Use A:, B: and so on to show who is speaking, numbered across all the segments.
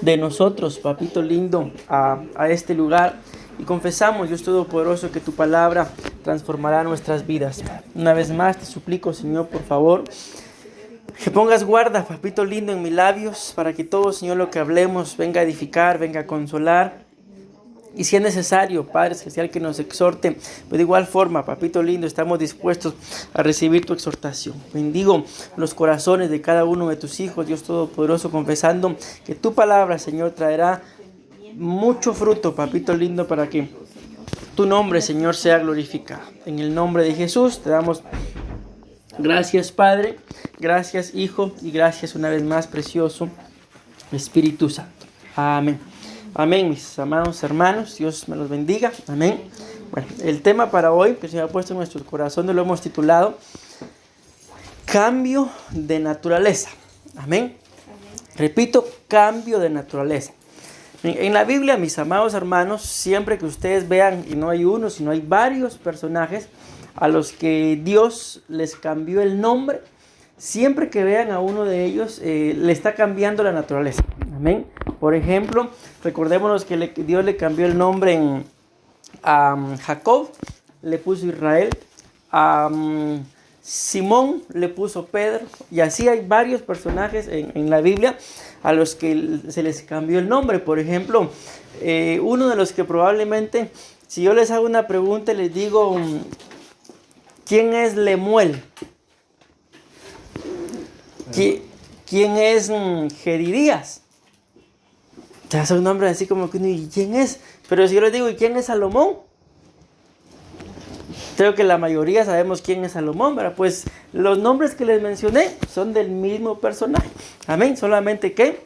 A: de nosotros, papito lindo, a este lugar. Y confesamos, Dios Todopoderoso, que tu palabra transformará nuestras vidas. Una vez más te suplico, Señor, por favor, que pongas guarda, papito lindo, en mis labios, para que todo, Señor, lo que hablemos venga a edificar, venga a consolar. Y si es necesario, Padre Celestial, que nos exhorte, pero de igual forma, papito lindo, estamos dispuestos a recibir tu exhortación. Bendigo los corazones de cada uno de tus hijos, Dios Todopoderoso, confesando que tu palabra, Señor, traerá mucho fruto, papito lindo, para que tu nombre, Señor, sea glorificado. En el nombre de Jesús te damos gracias, Padre, gracias, Hijo, y gracias una vez más, precioso Espíritu Santo. Amén. Amén, mis amados hermanos, Dios me los bendiga, amén. Bueno, el tema para hoy que se ha puesto en nuestro corazón lo hemos titulado Cambio de naturaleza, amén. Repito, cambio de naturaleza. En la Biblia, mis amados hermanos, siempre que ustedes vean, y no hay uno, sino hay varios personajes a los que Dios les cambió el nombre, siempre que vean a uno de ellos, le está cambiando la naturaleza, amén. Por ejemplo, recordémonos que Dios le cambió el nombre a Jacob, le puso Israel, a Simón le puso Pedro, y así hay varios personajes en la Biblia a los que se les cambió el nombre. Por ejemplo, uno de los que probablemente, si yo les hago una pregunta y les digo, ¿quién es Lemuel? ¿Quién es Jedidías? Ya son nombres así como que, ¿y quién es? Pero si yo les digo, ¿y quién es Salomón? Creo que la mayoría sabemos quién es Salomón, ¿verdad? Pues los nombres que les mencioné son del mismo personaje. Amén. Solamente que,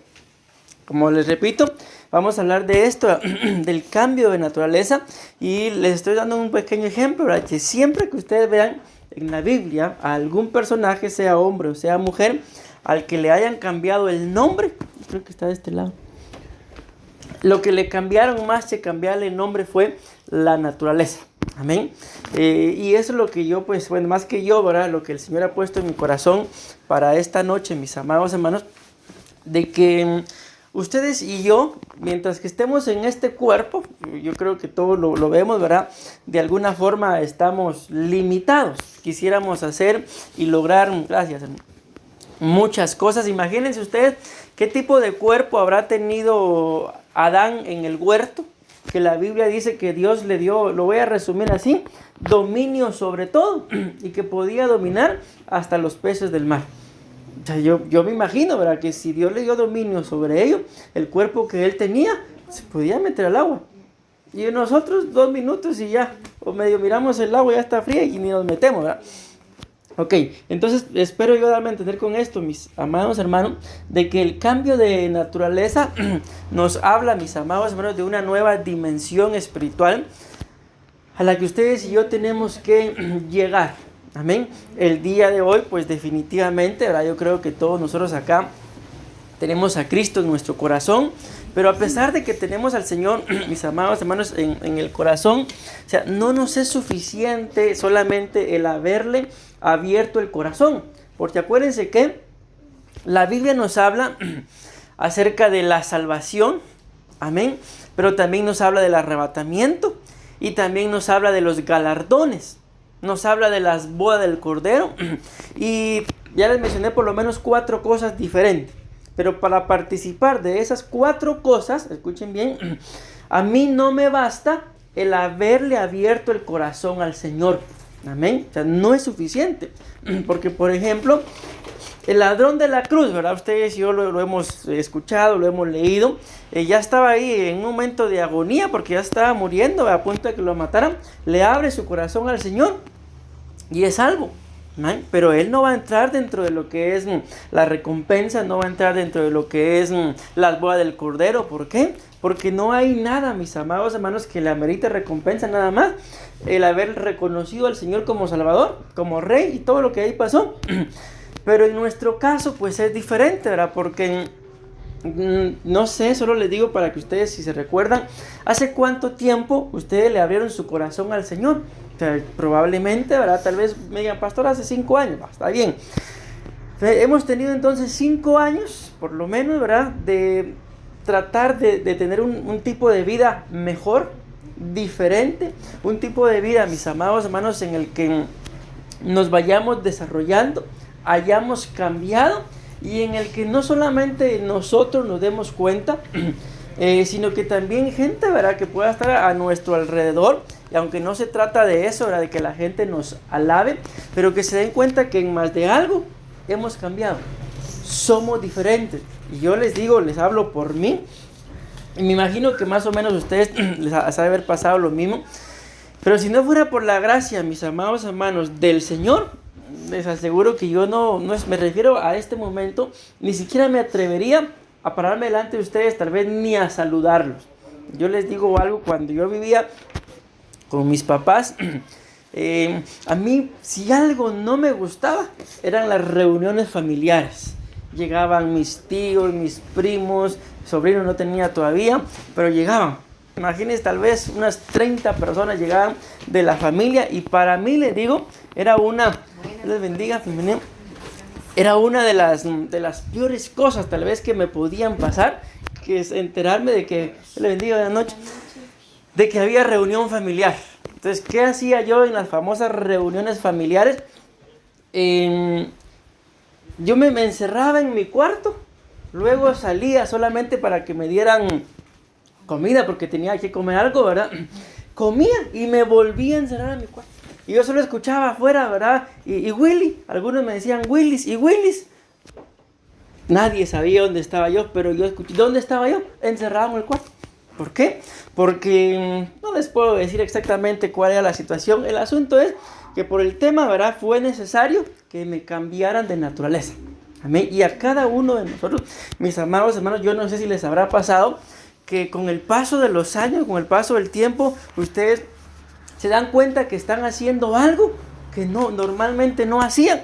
A: como les repito, vamos a hablar de esto, del cambio de naturaleza. Y les estoy dando un pequeño ejemplo, ¿verdad? Que siempre que ustedes vean en la Biblia a algún personaje, sea hombre o sea mujer, al que le hayan cambiado el nombre, creo que está de este lado. Lo que le cambiaron más que cambiarle el nombre fue la naturaleza. Amén. Y eso es lo que yo, pues, bueno, más que yo, ¿verdad? Lo que el Señor ha puesto en mi corazón para esta noche, mis amados hermanos, de que ustedes y yo, mientras que estemos en este cuerpo, yo creo que todos lo vemos, ¿verdad? De alguna forma estamos limitados. Quisiéramos hacer y lograr, gracias, muchas cosas. Imagínense ustedes qué tipo de cuerpo habrá tenido Adán en el huerto, que la Biblia dice que Dios le dio, lo voy a resumir así, dominio sobre todo, y que podía dominar hasta los peces del mar. O sea, yo me imagino, ¿verdad?, que si Dios le dio dominio sobre ellos, el cuerpo que él tenía se podía meter al agua. Y nosotros 2 minutos y ya, o medio miramos el agua, ya está fría y ni nos metemos, ¿verdad? Ok, entonces espero yo darme a entender con esto, mis amados hermanos, de que el cambio de naturaleza nos habla, mis amados hermanos, de una nueva dimensión espiritual a la que ustedes y yo tenemos que llegar. Amén. El día de hoy, pues definitivamente, ¿verdad? Yo creo que todos nosotros acá tenemos a Cristo en nuestro corazón, pero a pesar de que tenemos al Señor, mis amados hermanos, en el corazón, o sea, no nos es suficiente solamente el haberle abierto el corazón, porque acuérdense que la Biblia nos habla acerca de la salvación, amén, pero también nos habla del arrebatamiento y también nos habla de los galardones, nos habla de las bodas del Cordero, y ya les mencioné por lo menos 4 cosas diferentes. Pero para participar de esas 4 cosas, escuchen bien, a mí no me basta el haberle abierto el corazón al Señor. Amén. O sea, no es suficiente. Porque, por ejemplo, el ladrón de la cruz, ¿verdad? Ustedes y yo lo hemos escuchado, lo hemos leído. Ya estaba ahí en un momento de agonía porque ya estaba muriendo, a punto de que lo mataran. Le abre su corazón al Señor y es salvo. Pero él no va a entrar dentro de lo que es la recompensa, no va a entrar dentro de lo que es las bodas del Cordero. ¿Por qué? Porque no hay nada, mis amados hermanos, que le amerite recompensa, nada más el haber reconocido al Señor como Salvador, como Rey y todo lo que ahí pasó. Pero en nuestro caso, pues es diferente, ¿verdad? Porque no sé, solo les digo para que ustedes, si se recuerdan, ¿hace cuánto tiempo ustedes le abrieron su corazón al Señor? O sea, probablemente, ¿verdad? Tal vez me digan, pastor, hace 5 años, está bien. Hemos tenido entonces 5 años, por lo menos, ¿verdad? De tratar de tener un tipo de vida mejor, diferente, un tipo de vida, mis amados hermanos, en el que nos vayamos desarrollando, hayamos cambiado y en el que no solamente nosotros nos demos cuenta, sino que también gente, ¿verdad?, que pueda estar a nuestro alrededor, y aunque no se trata de eso, ¿verdad?, de que la gente nos alabe, pero que se den cuenta que en más de algo hemos cambiado, somos diferentes. Y yo les digo, les hablo por mí, y me imagino que más o menos a ustedes les ha de haber pasado lo mismo, pero si no fuera por la gracia, mis amados hermanos, del Señor, les aseguro que yo me refiero a este momento, ni siquiera me atrevería a pararme delante de ustedes, tal vez ni a saludarlos. Yo les digo algo, cuando yo vivía con mis papás, a mí si algo no me gustaba, eran las reuniones familiares. Llegaban mis tíos, mis primos, sobrino no tenía todavía, pero llegaban. Imagínense, tal vez unas 30 personas llegaban de la familia, y para mí, les digo, era una, les bendiga, era una de las peores cosas tal vez que me podían pasar, que es enterarme de que, les bendiga, buenas noches, de que había reunión familiar. Entonces, ¿qué hacía yo en las famosas reuniones familiares? Yo me encerraba en mi cuarto, luego salía solamente para que me dieran comida, porque tenía que comer algo, ¿verdad? Comía y me volvía a encerrar en mi cuarto. Y yo solo escuchaba afuera, ¿verdad? Y Willy, algunos me decían Willis, y Willis. Nadie sabía dónde estaba yo, pero yo escuché. ¿Dónde estaba yo? Encerrado en el cuarto. ¿Por qué? Porque no les puedo decir exactamente cuál era la situación. El asunto es que por el tema, ¿verdad?, fue necesario que me cambiaran de naturaleza. Amén. Y a cada uno de nosotros, mis amados hermanos, yo no sé si les habrá pasado que con el paso de los años, con el paso del tiempo, ustedes se dan cuenta que están haciendo algo que normalmente no hacían.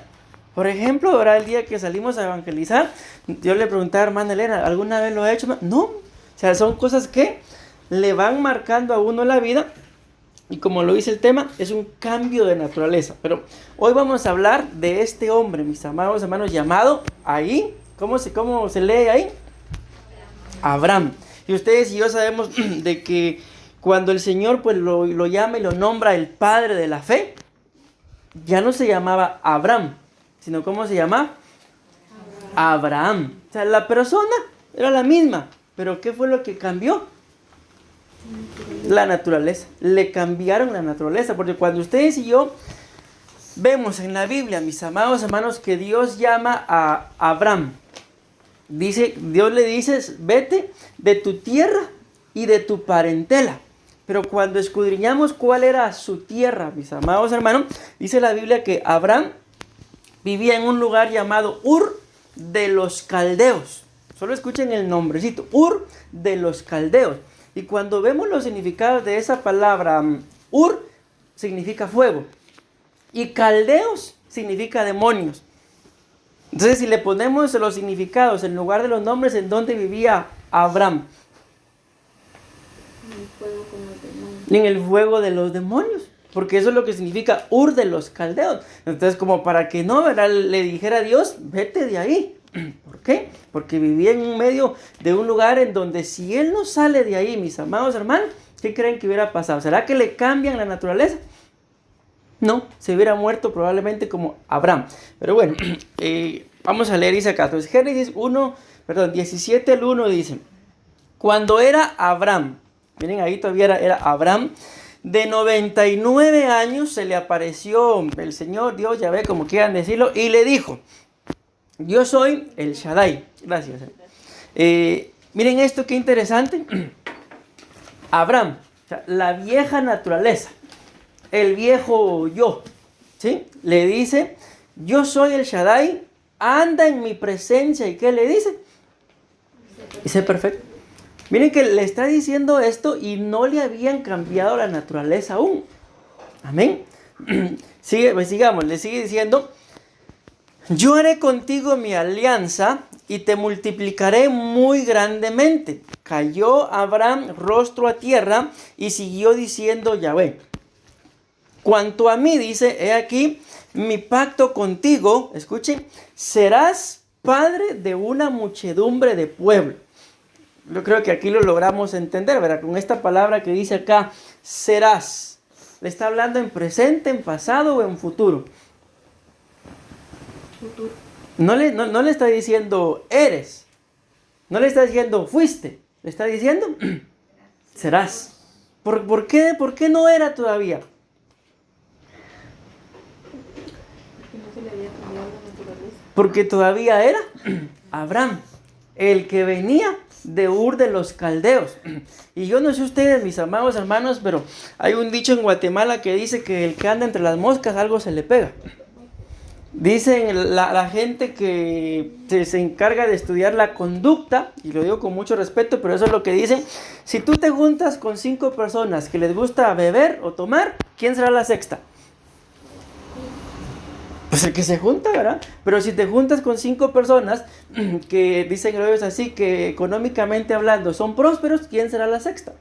A: Por ejemplo, ahora el día que salimos a evangelizar, yo le preguntaba a hermana Elena, ¿alguna vez lo ha hecho? No, o sea, son cosas que le van marcando a uno la vida, y como lo dice el tema, es un cambio de naturaleza. Pero hoy vamos a hablar de este hombre, mis amados hermanos, llamado ahí, ¿cómo se lee ahí? Abraham. Y ustedes y yo sabemos de que cuando el Señor pues lo llama y lo nombra el padre de la fe, ya no se llamaba Abraham, sino ¿cómo se llama? Abraham. O sea, la persona era la misma, pero ¿qué fue lo que cambió? La naturaleza. Le cambiaron la naturaleza, porque cuando ustedes y yo vemos en la Biblia, mis amados hermanos, que Dios llama a Abraham, Dios le dice, vete de tu tierra y de tu parentela. Pero cuando escudriñamos cuál era su tierra, mis amados hermanos, dice la Biblia que Abraham vivía en un lugar llamado Ur de los Caldeos. Solo escuchen el nombrecito, Ur de los Caldeos. Y cuando vemos los significados de esa palabra, Ur significa fuego y Caldeos significa demonios. Entonces, si le ponemos los significados en lugar de los nombres, ¿en dónde vivía Abraham? En el fuego de los demonios, porque eso es lo que significa Ur de los Caldeos. Entonces, como para que no, ¿verdad?, le dijera a Dios, vete de ahí. ¿Por qué? Porque vivía en medio de un lugar en donde si él no sale de ahí, mis amados hermanos, ¿qué creen que hubiera pasado? ¿Será que le cambian la naturaleza? No, se hubiera muerto probablemente como Abraham. Pero bueno, vamos a leer, dice acá. Entonces, Génesis 17 al 1 dice, cuando era Abraham, miren ahí todavía era Abraham, de 99 años, se le apareció el Señor, Dios, Yahvé, como quieran decirlo, y le dijo, yo soy el Shaddai. Gracias. Miren esto, qué interesante. Abraham, o sea, la vieja naturaleza, el viejo yo, ¿sí?, le dice, yo soy el Shaddai, anda en mi presencia. ¿Y qué le dice? Dice perfecto. Miren que le está diciendo esto y no le habían cambiado la naturaleza aún. Amén. Sigamos, le sigue diciendo, yo haré contigo mi alianza y te multiplicaré muy grandemente. Cayó Abraham rostro a tierra y siguió diciendo Yahvé, cuanto a mí, dice, he aquí mi pacto contigo, escuchen, serás padre de una muchedumbre de pueblo. Yo creo que aquí lo logramos entender, ¿verdad? Con esta palabra que dice acá, serás. Le está hablando en presente, en pasado o en futuro.
B: Futuro.
A: No le está diciendo eres. No le está diciendo fuiste. Le está diciendo serás. ¿Por qué? ¿Por qué no era todavía?
B: Que no se le había cambiado la naturaleza.
A: Porque todavía era Abraham, el que venía de Ur de los Caldeos. Y yo no sé ustedes, mis amados hermanos, pero hay un dicho en Guatemala que dice que el que anda entre las moscas algo se le pega. Dicen la gente que se encarga de estudiar la conducta, y lo digo con mucho respeto, pero eso es lo que dicen. Si tú te juntas con 5 personas que les gusta beber o tomar, ¿quién será la sexta? Pues el que se junta, ¿verdad? Pero si te juntas con 5 personas que dicen ellos así, que económicamente hablando son prósperos, ¿quién será la sexta?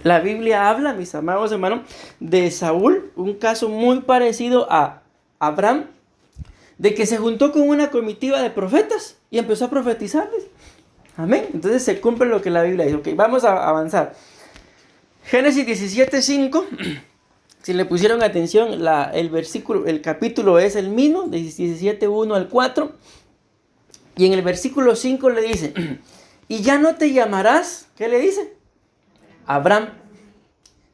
A: La Biblia habla, mis amados hermanos, de Saúl, un caso muy parecido a Abraham, de que se juntó con una comitiva de profetas y empezó a profetizarles. Amén. Entonces se cumple lo que la Biblia dice. Ok, vamos a avanzar. Génesis 17:5. Si le pusieron atención, el capítulo es el mismo, de 17:1 al 4. Y en el versículo 5 le dice, y ya no te llamarás, ¿qué le dice? Abraham,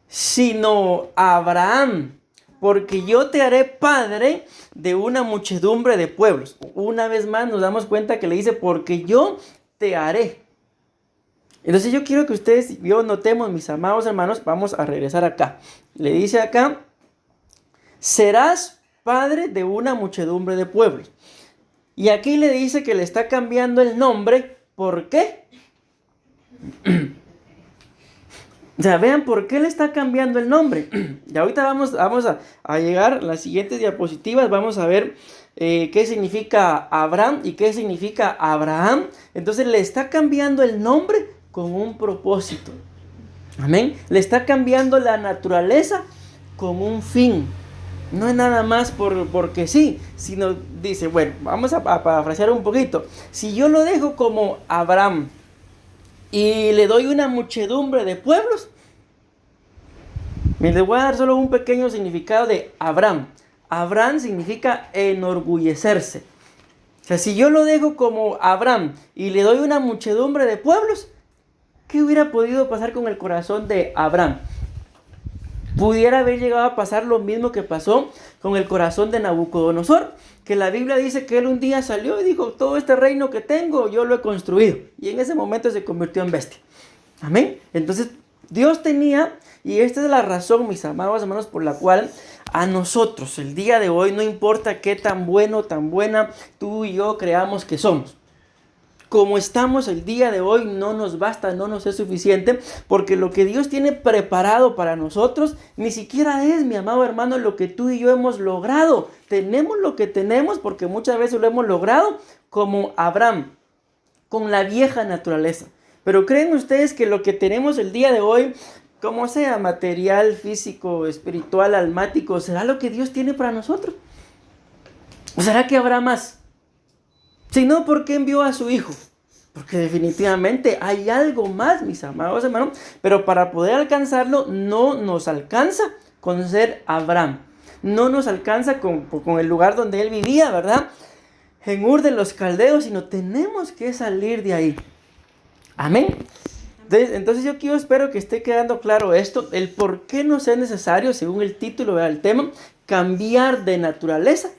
A: sino Abraham, porque yo te haré padre de una muchedumbre de pueblos. Una vez más nos damos cuenta que le dice, porque yo te haré. Entonces yo quiero que ustedes y yo notemos, mis amados hermanos, vamos a regresar acá. Le dice acá, serás padre de una muchedumbre de pueblos. Y aquí le dice que le está cambiando el nombre. ¿Por qué? O sea, vean por qué le está cambiando el nombre. Y ahorita vamos a llegar a las siguientes diapositivas. Vamos a ver qué significa Abraham y qué significa Abraham. Entonces le está cambiando el nombre con un propósito. Amén. Le está cambiando la naturaleza con un fin. No es nada más porque sí, sino dice, bueno, vamos a parafrasear un poquito. Si yo lo dejo como Abraham y le doy una muchedumbre de pueblos, les voy a dar solo un pequeño significado de Abraham. Abraham significa enorgullecerse. O sea, si yo lo dejo como Abraham y le doy una muchedumbre de pueblos, ¿qué hubiera podido pasar con el corazón de Abraham? Pudiera haber llegado a pasar lo mismo que pasó con el corazón de Nabucodonosor, que la Biblia dice que él un día salió y dijo, todo este reino que tengo yo lo he construido, y en ese momento se convirtió en bestia. Amén. Entonces Dios tenía, y esta es la razón, mis amados hermanos, por la cual a nosotros el día de hoy, no importa qué tan bueno, tan buena tú y yo creamos que somos, como estamos el día de hoy no nos basta, no nos es suficiente, porque lo que Dios tiene preparado para nosotros ni siquiera es, mi amado hermano, lo que tú y yo hemos logrado. Tenemos lo que tenemos porque muchas veces lo hemos logrado como Abraham, con la vieja naturaleza. Pero ¿creen ustedes que lo que tenemos el día de hoy, como sea material, físico, espiritual, almático, será lo que Dios tiene para nosotros? ¿O será que habrá más? Si no, ¿por qué envió a su hijo? Porque definitivamente hay algo más, mis amados hermanos. Pero para poder alcanzarlo, no nos alcanza con ser Abraham. No nos alcanza con el lugar donde él vivía, ¿verdad? En Ur de los Caldeos, sino tenemos que salir de ahí. Amén. Entonces yo espero que esté quedando claro esto, el por qué nos es necesario, según el título del tema, cambiar de naturaleza.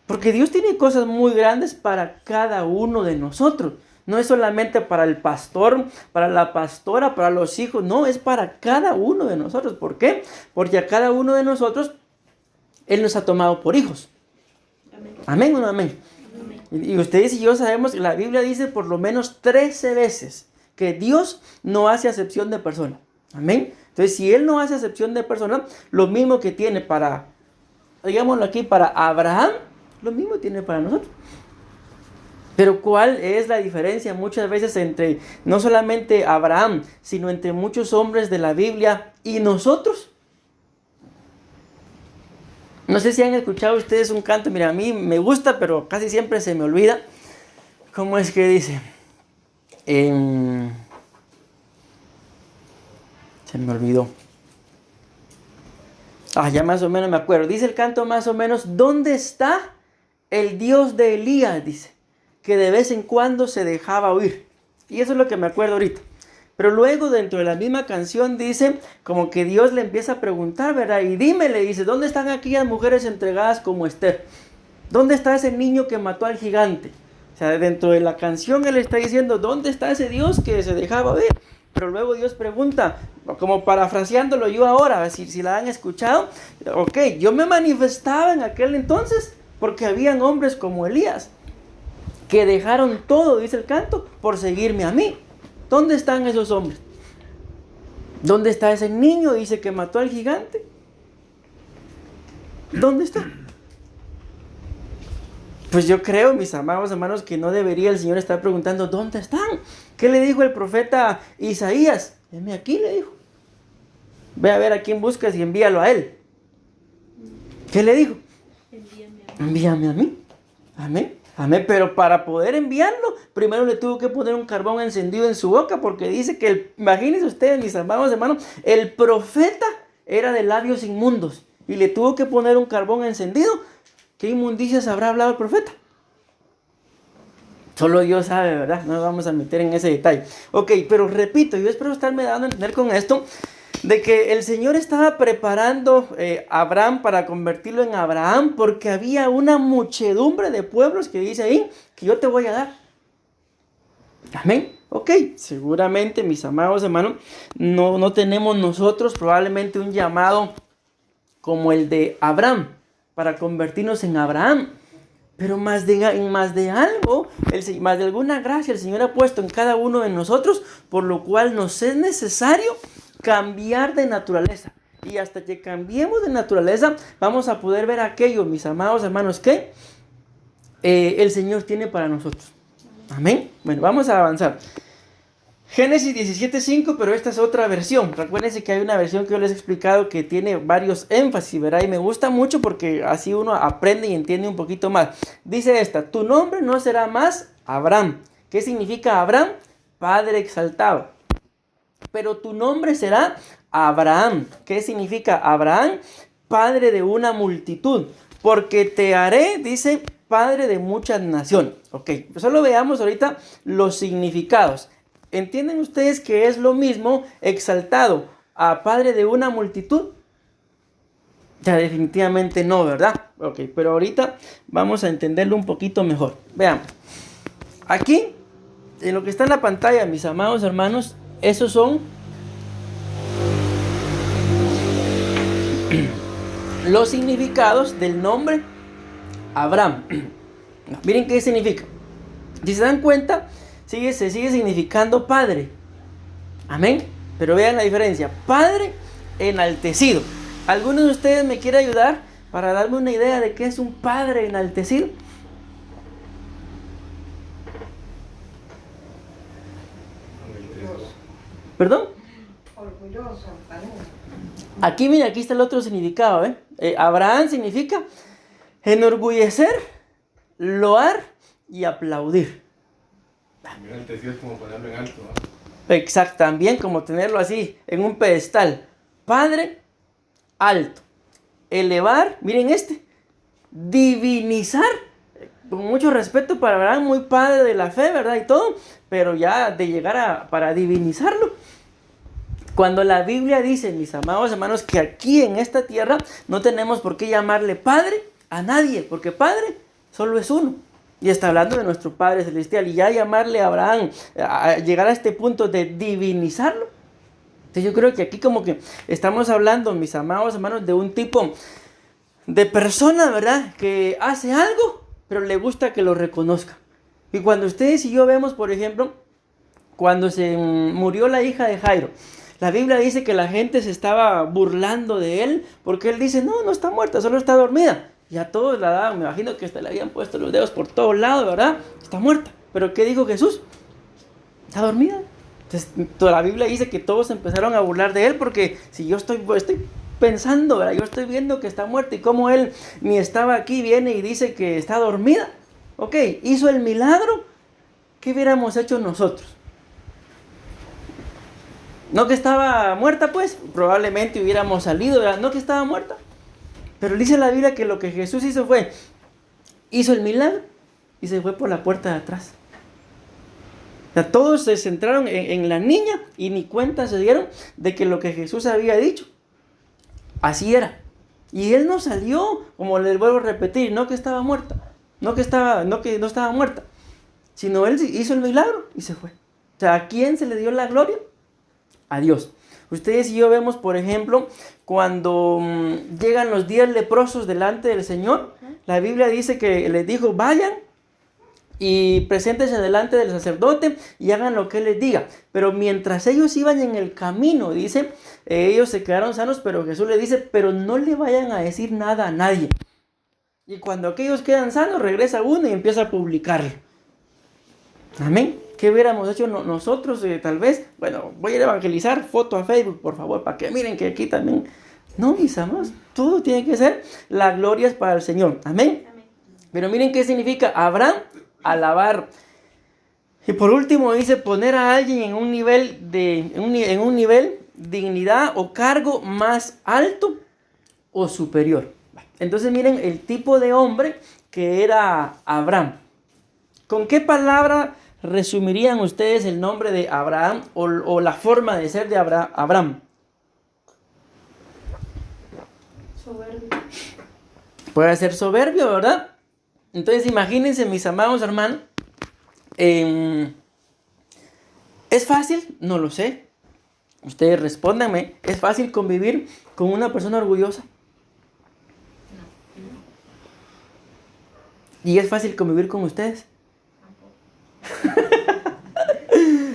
A: Porque Dios tiene cosas muy grandes para cada uno de nosotros. No es solamente para el pastor, para la pastora, para los hijos. No, es para cada uno de nosotros. ¿Por qué? Porque a cada uno de nosotros Él nos ha tomado por hijos. Amén. ¿Amén o no amén? Amén. Y ustedes y yo sabemos que la Biblia dice por lo menos 13 veces que Dios no hace acepción de persona. Amén. Entonces, si Él no hace acepción de persona, lo mismo que tiene para, digámoslo aquí, para Abraham, lo mismo tiene para nosotros. Pero ¿cuál es la diferencia muchas veces entre no solamente Abraham, sino entre muchos hombres de la Biblia y nosotros? No sé si han escuchado ustedes un canto, mira, a mí me gusta, pero casi siempre se me olvida. ¿Cómo es que dice? Se me olvidó. Ya más o menos me acuerdo. Dice el canto más o menos, ¿dónde está el Dios de Elías? Dice, que de vez en cuando se dejaba oír. Y eso es lo que me acuerdo ahorita. Pero luego dentro de la misma canción dice, como que Dios le empieza a preguntar, ¿verdad? Y dime, le dice, ¿dónde están aquellas mujeres entregadas como Esther? ¿Dónde está ese niño que mató al gigante? O sea, dentro de la canción él está diciendo, ¿dónde está ese Dios que se dejaba oír? Pero luego Dios pregunta, como parafraseándolo yo ahora, si la han escuchado, ok, yo me manifestaba en aquel entonces porque habían hombres como Elías que dejaron todo, dice el canto, por seguirme a mí. ¿Dónde están esos hombres? ¿Dónde está ese niño, dice, que mató al gigante? ¿Dónde está? Pues yo creo, mis amados hermanos, que no debería el Señor estar preguntando, ¿dónde están? ¿Qué le dijo el profeta Isaías? Heme aquí, le dijo. Ve a ver a quién buscas y envíalo a él. ¿Qué le dijo? Envíame a mí. Amén. Amén. Pero para poder enviarlo, primero le tuvo que poner un carbón encendido en su boca, porque dice que, imagínense ustedes, mis amados hermanos, el profeta era de labios inmundos y le tuvo que poner un carbón encendido. ¿Qué inmundicias habrá hablado el profeta? Solo Dios sabe, ¿verdad? No nos vamos a meter en ese detalle. Ok, pero repito, yo espero estarme dando a entender con esto de que el Señor estaba preparando a Abraham para convertirlo en Abraham, porque había una muchedumbre de pueblos que dice ahí que yo te voy a dar. Amén. Ok, seguramente, mis amados hermanos, no tenemos nosotros probablemente un llamado como el de Abraham para convertirnos en Abraham. Pero más de algo, más de alguna gracia el Señor ha puesto en cada uno de nosotros, por lo cual nos es necesario cambiar de naturaleza. Y hasta que cambiemos de naturaleza, vamos a poder ver aquello, mis amados hermanos, que el Señor tiene para nosotros. Amén. Bueno, vamos a avanzar. Génesis 17:5, pero esta es otra versión. Recuérdense que hay una versión que yo les he explicado que tiene varios énfasis, ¿verdad? Y me gusta mucho porque así uno aprende y entiende un poquito más. Dice esta, tu nombre no será más Abraham. ¿Qué significa Abraham? Padre exaltado. Pero tu nombre será Abraham. ¿Qué significa Abraham? Padre de una multitud. Porque te haré, dice, padre de muchas naciones. Ok, solo veamos ahorita los significados. ¿Entienden ustedes que es lo mismo exaltado a padre de una multitud? Ya definitivamente no, ¿verdad? Ok, pero ahorita vamos a entenderlo un poquito mejor. Veamos. Aquí, en lo que está en la pantalla, mis amados hermanos, esos son los significados del nombre Abraham. Miren qué significa. Si se dan cuenta, se sigue significando padre. Amén. Pero vean la diferencia. Padre enaltecido. ¿Alguno de ustedes me quiere ayudar para darme una idea de qué es un padre enaltecido? ¿Perdón?
B: Orgulloso, valiente.
A: Aquí, mira, aquí está el otro significado, Abraham significa enorgullecer, loar y aplaudir.
C: Enaltecido es como ponerlo en alto,
A: ¿no? Exacto, también como tenerlo así, en un pedestal. Padre, alto. Elevar, miren divinizar. Con mucho respeto para Abraham, muy padre de la fe, ¿verdad? Y todo, pero ya de llegar para divinizarlo. Cuando la Biblia dice, mis amados hermanos, que aquí en esta tierra no tenemos por qué llamarle Padre a nadie, porque Padre solo es uno. Y está hablando de nuestro Padre Celestial. Y ya llamarle a Abraham, a llegar a este punto de divinizarlo. Entonces yo creo que aquí como que estamos hablando, mis amados hermanos, de un tipo de persona, ¿verdad? Que hace algo, pero le gusta que lo reconozca. Y cuando ustedes y yo vemos, por ejemplo, cuando se murió la hija de Jairo, la Biblia dice que la gente se estaba burlando de él, porque él dice, no está muerta, solo está dormida. Y a todos la daban, me imagino que hasta le habían puesto los dedos por todos lados, ¿verdad? Está muerta. ¿Pero qué dijo Jesús? Está dormida. Entonces, toda la Biblia dice que todos empezaron a burlar de él, porque si yo estoy pensando, ¿verdad? Yo estoy viendo que está muerta y como él ni estaba aquí, viene y dice que está dormida. Ok, hizo el milagro. ¿Qué hubiéramos hecho nosotros? No que estaba muerta, pues, probablemente hubiéramos salido, ¿verdad? No que estaba muerta. Pero dice la Biblia que lo que Jesús hizo el milagro y se fue por la puerta de atrás. O sea, todos se centraron en la niña y ni cuenta se dieron de que lo que Jesús había dicho, así era. Y él no salió, como les vuelvo a repetir, no que estaba muerta, no que no estaba muerta, sino él hizo el milagro y se fue. O sea, ¿a quién se le dio la gloria? A Dios. Ustedes y yo vemos, por ejemplo, cuando llegan los 10 leprosos delante del Señor, la Biblia dice que les dijo, vayan y preséntense delante del sacerdote y hagan lo que él les diga. Pero mientras ellos iban en el camino, dice, ellos se quedaron sanos, pero Jesús les dice, pero no le vayan a decir nada a nadie. Y cuando aquellos quedan sanos, regresa uno y empieza a publicarlo. Amén. ¿Qué hubiéramos hecho nosotros tal vez? Bueno, voy a ir a evangelizar, foto a Facebook, por favor, para que miren que aquí también. No, mis amados, todo tiene que ser, la gloria es para el Señor. Amén. Amén. Pero miren qué significa Abraham, alabar. Y por último dice poner a alguien en un nivel dignidad o cargo más alto o superior. Entonces miren el tipo de hombre que era Abraham. ¿Con qué palabra resumirían ustedes el nombre de Abraham o la forma de ser de Abraham?
B: Soberbio.
A: Puede ser soberbio, ¿verdad? Entonces imagínense, mis amados hermanos, ¿es fácil? No lo sé. Ustedes respóndanme, ¿es fácil convivir con una persona orgullosa? ¿Y es fácil convivir con ustedes?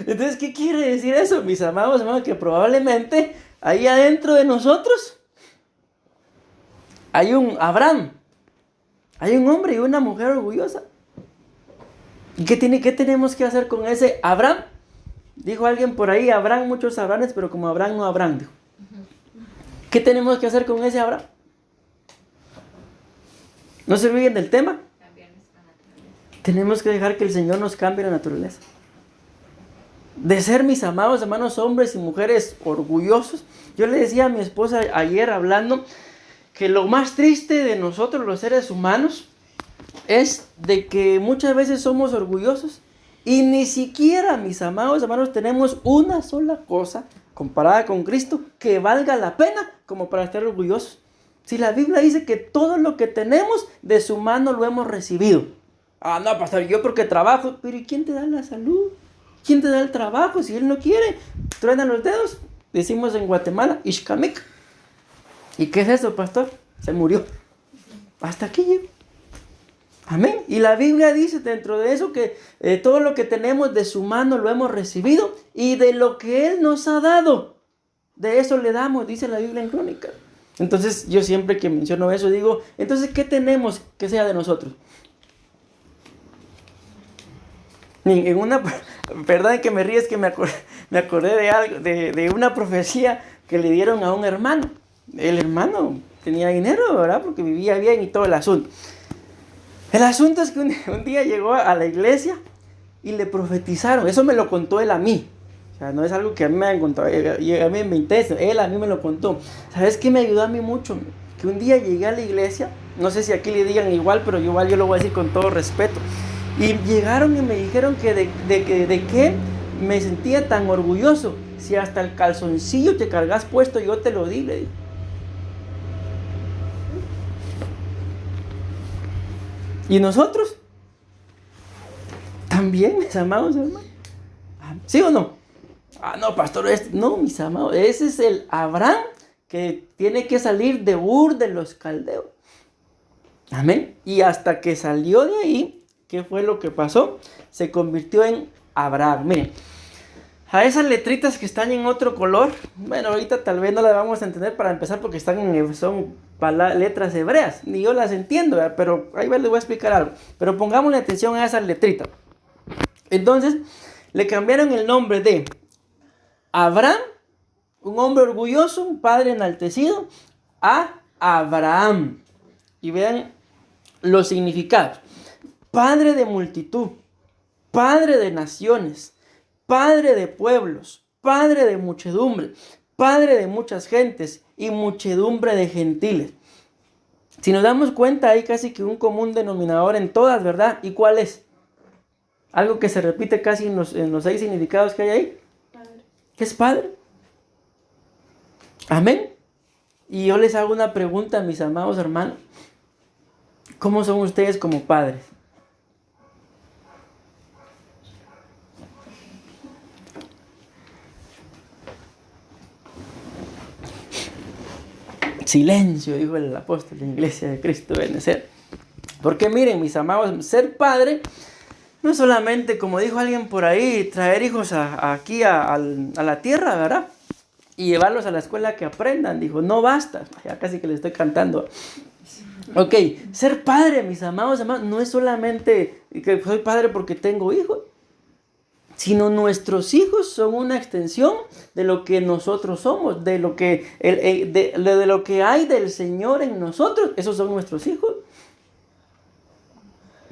A: Entonces, ¿qué quiere decir eso, mis amados hermanos? Que probablemente ahí adentro de nosotros hay un Abraham, hay un hombre y una mujer orgullosa. ¿Y qué tenemos que hacer con ese Abraham? Dijo alguien por ahí, habrán muchos Abrahames, pero como Abraham no habrán, dijo. ¿Qué tenemos que hacer con ese Abraham? ¿No se olviden del tema? Tenemos que dejar que el Señor nos cambie la naturaleza. De ser, mis amados hermanos, hombres y mujeres orgullosos. Yo le decía a mi esposa ayer hablando que lo más triste de nosotros los seres humanos es de que muchas veces somos orgullosos y ni siquiera, mis amados hermanos, tenemos una sola cosa comparada con Cristo que valga la pena como para estar orgullosos. Si la Biblia dice que todo lo que tenemos de su mano lo hemos recibido. Ah, no, pastor, yo porque trabajo. Pero ¿y quién te da la salud? ¿Quién te da el trabajo? Si él no quiere, truenan los dedos. Decimos en Guatemala, Ishkamik. ¿Y qué es eso, pastor? Se murió. Hasta aquí llegó. Amén. Y la Biblia dice dentro de eso que todo lo que tenemos de su mano lo hemos recibido y de lo que Él nos ha dado, de eso le damos, dice la Biblia en Crónicas. Entonces yo siempre que menciono eso digo, entonces ¿qué tenemos que sea de nosotros? En una, verdad que me ríes que me acordé de algo, de una profecía que le dieron a un hermano. El hermano tenía dinero, ¿verdad? Porque vivía bien y todo el asunto. El asunto es que un día llegó a la iglesia y le profetizaron. Eso me lo contó él a mí. O sea, no es algo que a mí me han contado. A mí me interesa. Él a mí me lo contó. ¿Sabes qué me ayudó a mí mucho? Que un día llegué a la iglesia. No sé si aquí le digan igual, pero igual yo lo voy a decir con todo respeto. Y llegaron y me dijeron que de qué me sentía tan orgulloso. Si hasta el calzoncillo te cargas puesto, yo te lo di, le dije. ¿Y nosotros? También, mis amados hermanos. ¿Sí o no? Ah, no, pastor, no, mis amados. Ese es el Abraham que tiene que salir de Ur de los Caldeos. Amén. Y hasta que salió de ahí, ¿qué fue lo que pasó? Se convirtió en Abraham. Miren, a esas letritas que están en otro color, bueno, ahorita tal vez no las vamos a entender para empezar porque son letras hebreas. Ni yo las entiendo, ¿verdad? Pero ahí les voy a explicar algo. Pero pongámosle atención a esas letritas. Entonces, le cambiaron el nombre de Abraham, un hombre orgulloso, un padre enaltecido, a Abraham. Y vean los significados. Padre de multitud, padre de naciones, padre de pueblos, Padre de muchedumbre, Padre de muchas gentes y muchedumbre de gentiles. Si nos damos cuenta, hay casi que un común denominador en todas, ¿verdad? ¿Y cuál es? Algo que se repite casi en los 6 significados que hay ahí.
B: Padre.
A: ¿Qué es Padre? Amén. Y yo les hago una pregunta, mis amados hermanos. ¿Cómo son ustedes como padres? Silencio, dijo el apóstol de la Iglesia de Cristo de Benecer. Porque miren, mis amados, ser padre no es solamente, como dijo alguien por ahí, traer hijos aquí a la tierra, ¿verdad? Y llevarlos a la escuela que aprendan. Dijo, no basta. Ya casi que le estoy cantando. Ok, ser padre, mis amados hermanos, no es solamente que soy padre porque tengo hijos, sino nuestros hijos son una extensión de lo que nosotros somos, de lo que hay del Señor en nosotros. Esos son nuestros hijos.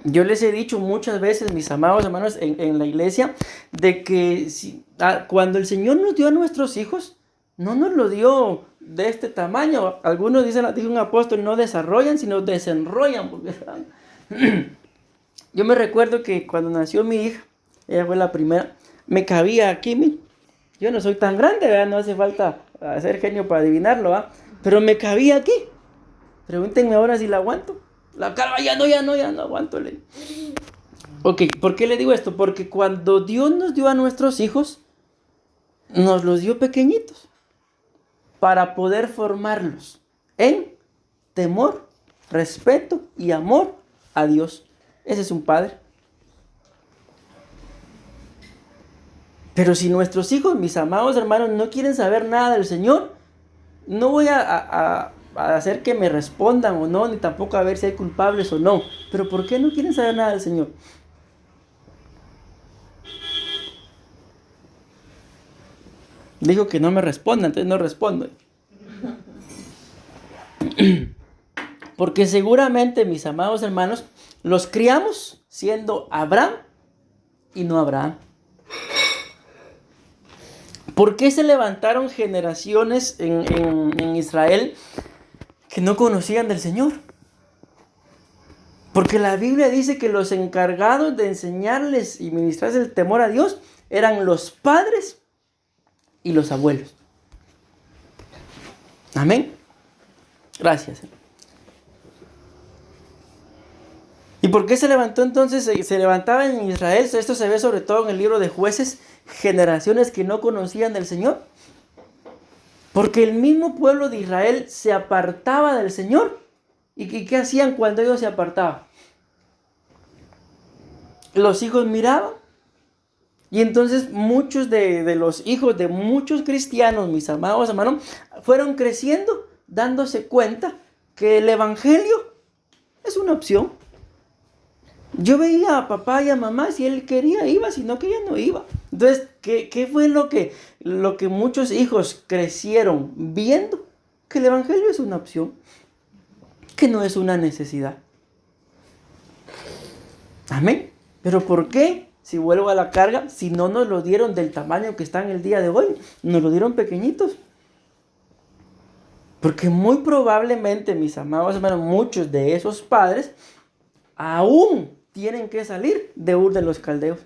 A: Yo les he dicho muchas veces, mis amados hermanos, en la iglesia, de que cuando el Señor nos dio a nuestros hijos, no nos lo dio de este tamaño. Algunos dicen, dijo un apóstol, no desarrollan, sino desenrollan. Porque yo me recuerdo que cuando nació mi hija, ella fue la primera, me cabía aquí, yo no soy tan grande, ¿verdad? No hace falta hacer genio para adivinarlo, ¿verdad? Pero me cabía aquí. Pregúntenme ahora si la aguanto. La cara, ya no aguanto. Ok, ¿por qué le digo esto? Porque cuando Dios nos dio a nuestros hijos, nos los dio pequeñitos para poder formarlos en temor, respeto y amor a Dios. Ese es un padre. Pero si nuestros hijos, mis amados hermanos, no quieren saber nada del Señor, no voy a hacer que me respondan o no, ni tampoco a ver si hay culpables o no. Pero ¿por qué no quieren saber nada del Señor? Dijo que no me responda, entonces no respondo. Porque seguramente, mis amados hermanos, los criamos siendo Abraham y no Abraham. ¿Por qué se levantaron generaciones en Israel que no conocían del Señor? Porque la Biblia dice que los encargados de enseñarles y ministrarles el temor a Dios eran los padres y los abuelos. Amén. Gracias. ¿Y por qué se levantó entonces? Se levantaba en Israel, esto se ve sobre todo en el libro de Jueces, generaciones que no conocían del Señor. Porque el mismo pueblo de Israel se apartaba del Señor. ¿Y qué hacían cuando ellos se apartaban? Los hijos miraban. Y entonces muchos de los hijos de muchos cristianos, mis amados hermanos, fueron creciendo, dándose cuenta que el evangelio es una opción. Yo veía a papá y a mamá, si él quería iba, si no quería no iba. Entonces, ¿qué fue lo que muchos hijos crecieron viendo? Que el evangelio es una opción, que no es una necesidad. Amén. ¿Pero por qué? Si vuelvo a la carga, si no nos lo dieron del tamaño que están el día de hoy, nos lo dieron pequeñitos. Porque muy probablemente, mis amados hermanos, muchos de esos padres aún tienen que salir de Ur de los Caldeos.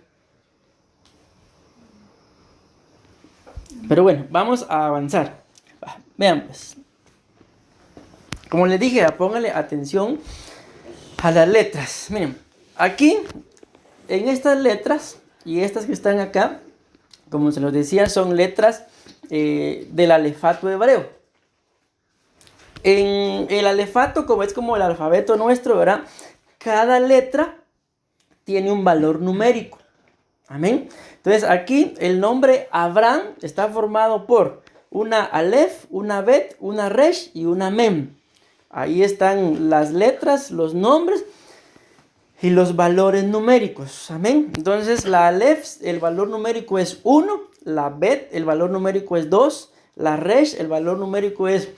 A: Pero bueno, vamos a avanzar. Vean pues. Como les dije, pónganle atención a las letras. Miren, aquí, en estas letras y estas que están acá, como se los decía, son letras del alefato hebreo. En el alefato, como es como el alfabeto nuestro, ¿verdad? Cada letra tiene un valor numérico. Amén. Entonces aquí el nombre Abraham está formado por una Aleph, una Bet, una Resh y una Mem. Ahí están las letras, los nombres y los valores numéricos. Amén. Entonces la Aleph, el valor numérico es 1. La Bet, el valor numérico es 2. La Resh, el valor numérico es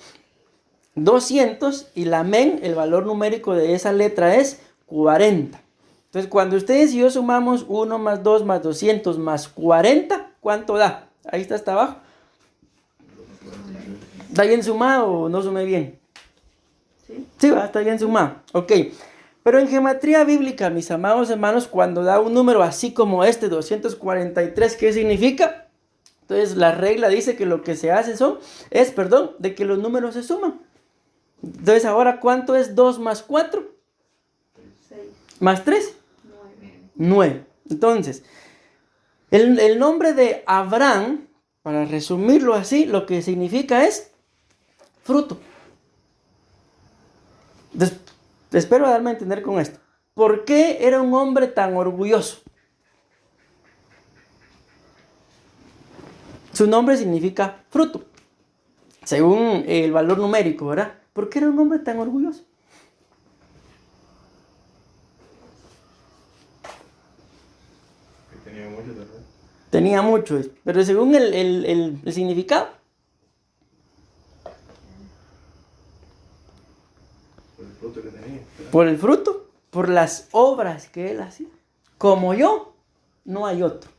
A: 200. Y la Mem, el valor numérico de esa letra es 40. Entonces, cuando ustedes y yo sumamos 1 más 2 más 200 más 40, ¿cuánto da? Ahí está hasta abajo. ¿Está bien sumado o no sumé bien?
B: Sí.
A: Sí, va, está bien sumado. Ok. Pero en geometría bíblica, mis amados hermanos, cuando da un número así como este, 243, ¿qué significa? Entonces la regla dice que lo que se hace es de que los números se suman. Entonces ahora, ¿cuánto es 2 más 4?
B: 6,
A: Más 3.
B: 9.
A: 9. Entonces, el nombre de Abraham, para resumirlo así, lo que significa es fruto. Entonces, espero darme a entender con esto. ¿Por qué era un hombre tan orgulloso? Su nombre significa fruto, según el valor numérico, ¿verdad? ¿Por qué era un hombre tan orgulloso?
C: Que tenía mucho, ¿verdad?
A: Tenía mucho, pero según el significado,
C: Por el fruto que tenía. ¿verdad?
A: por el fruto, por las obras que él hacía. Como yo, no hay otro.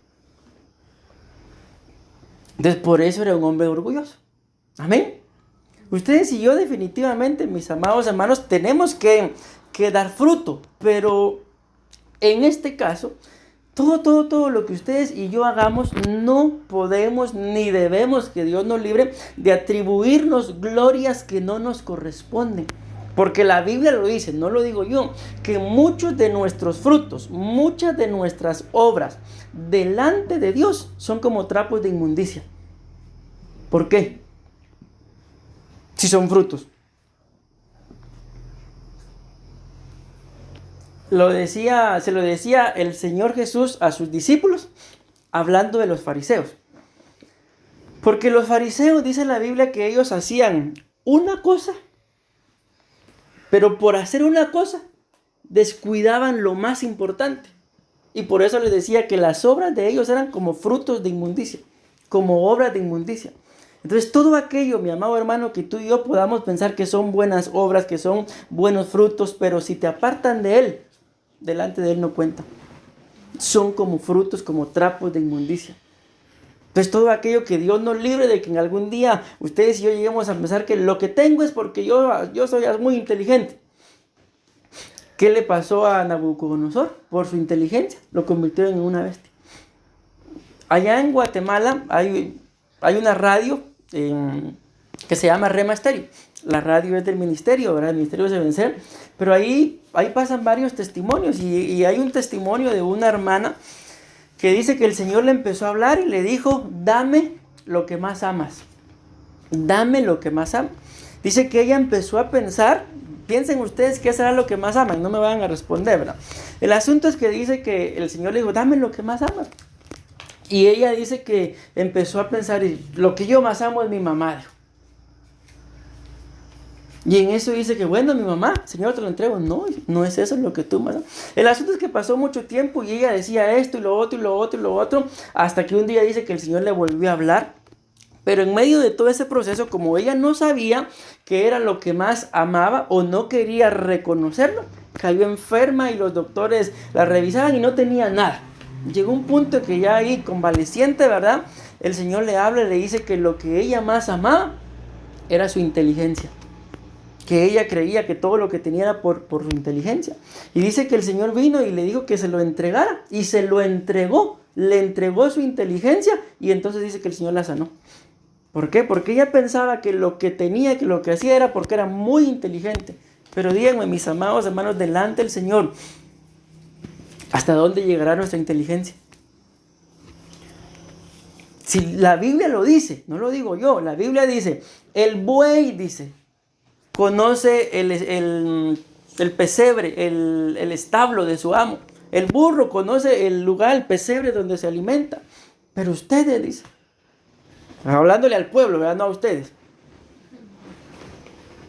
A: Entonces, por eso era un hombre orgulloso. Amén. Ustedes y yo definitivamente, mis amados hermanos, tenemos que dar fruto, pero en este caso, todo lo que ustedes y yo hagamos, no podemos ni debemos, que Dios nos libre, de atribuirnos glorias que no nos corresponden. Porque la Biblia lo dice, no lo digo yo, que muchos de nuestros frutos, muchas de nuestras obras delante de Dios son como trapos de inmundicia. ¿Por qué? Si son frutos. Se lo decía el Señor Jesús a sus discípulos, hablando de los fariseos. Porque los fariseos, dice la Biblia, que ellos hacían una cosa, pero por hacer una cosa, descuidaban lo más importante. Y por eso les decía que las obras de ellos eran como frutos de inmundicia, como obras de inmundicia. Entonces todo aquello, mi amado hermano, que tú y yo podamos pensar que son buenas obras, que son buenos frutos, pero si te apartan de Él, delante de Él no cuentan. Son como frutos, como trapos de inmundicia. Entonces todo aquello que Dios nos libre de que en algún día ustedes y yo lleguemos a pensar que lo que tengo es porque yo soy muy inteligente. ¿Qué le pasó a Nabucodonosor? Por su inteligencia lo convirtió en una bestia. Allá en Guatemala hay una radio que se llama Rema Estéreo. La radio es del ministerio, ¿verdad? El ministerio de vencer. Pero ahí pasan varios testimonios. Y hay un testimonio de una hermana que dice que el Señor le empezó a hablar y le dijo: dame lo que más amas. Dame lo que más amas. Dice que ella empezó a pensar. Piensen ustedes qué será lo que más aman. No me van a responder, ¿verdad? El asunto es que dice que el Señor le dijo: dame lo que más amas. Y ella dice que empezó a pensar: lo que yo más amo es mi mamá. Dijo. Y en eso dice que, bueno, mi mamá, Señor, te lo entrego. No es eso lo que tú más amas. El asunto es que pasó mucho tiempo y ella decía esto y lo otro y lo otro y lo otro, hasta que un día dice que el Señor le volvió a hablar. Pero en medio de todo ese proceso, como ella no sabía qué era lo que más amaba o no quería reconocerlo, cayó enferma y los doctores la revisaban y no tenía nada. Llegó un punto que ya ahí convaleciente, ¿verdad? El Señor le habla y le dice que lo que ella más amaba era su inteligencia. Que ella creía que todo lo que tenía era por su inteligencia. Y dice que el Señor vino y le dijo que se lo entregara. Y se lo entregó. Le entregó su inteligencia. Y entonces dice que el Señor la sanó. ¿Por qué? Porque ella pensaba que lo que tenía, que lo que hacía era porque era muy inteligente. Pero díganme, mis amados hermanos, delante del Señor, ¿hasta dónde llegará nuestra inteligencia? Si la Biblia lo dice, no lo digo yo, la Biblia dice, el buey, dice, conoce el pesebre, el establo de su amo. El burro conoce el lugar, el pesebre donde se alimenta. Pero ustedes, dice, hablándole al pueblo, ¿verdad? No a ustedes,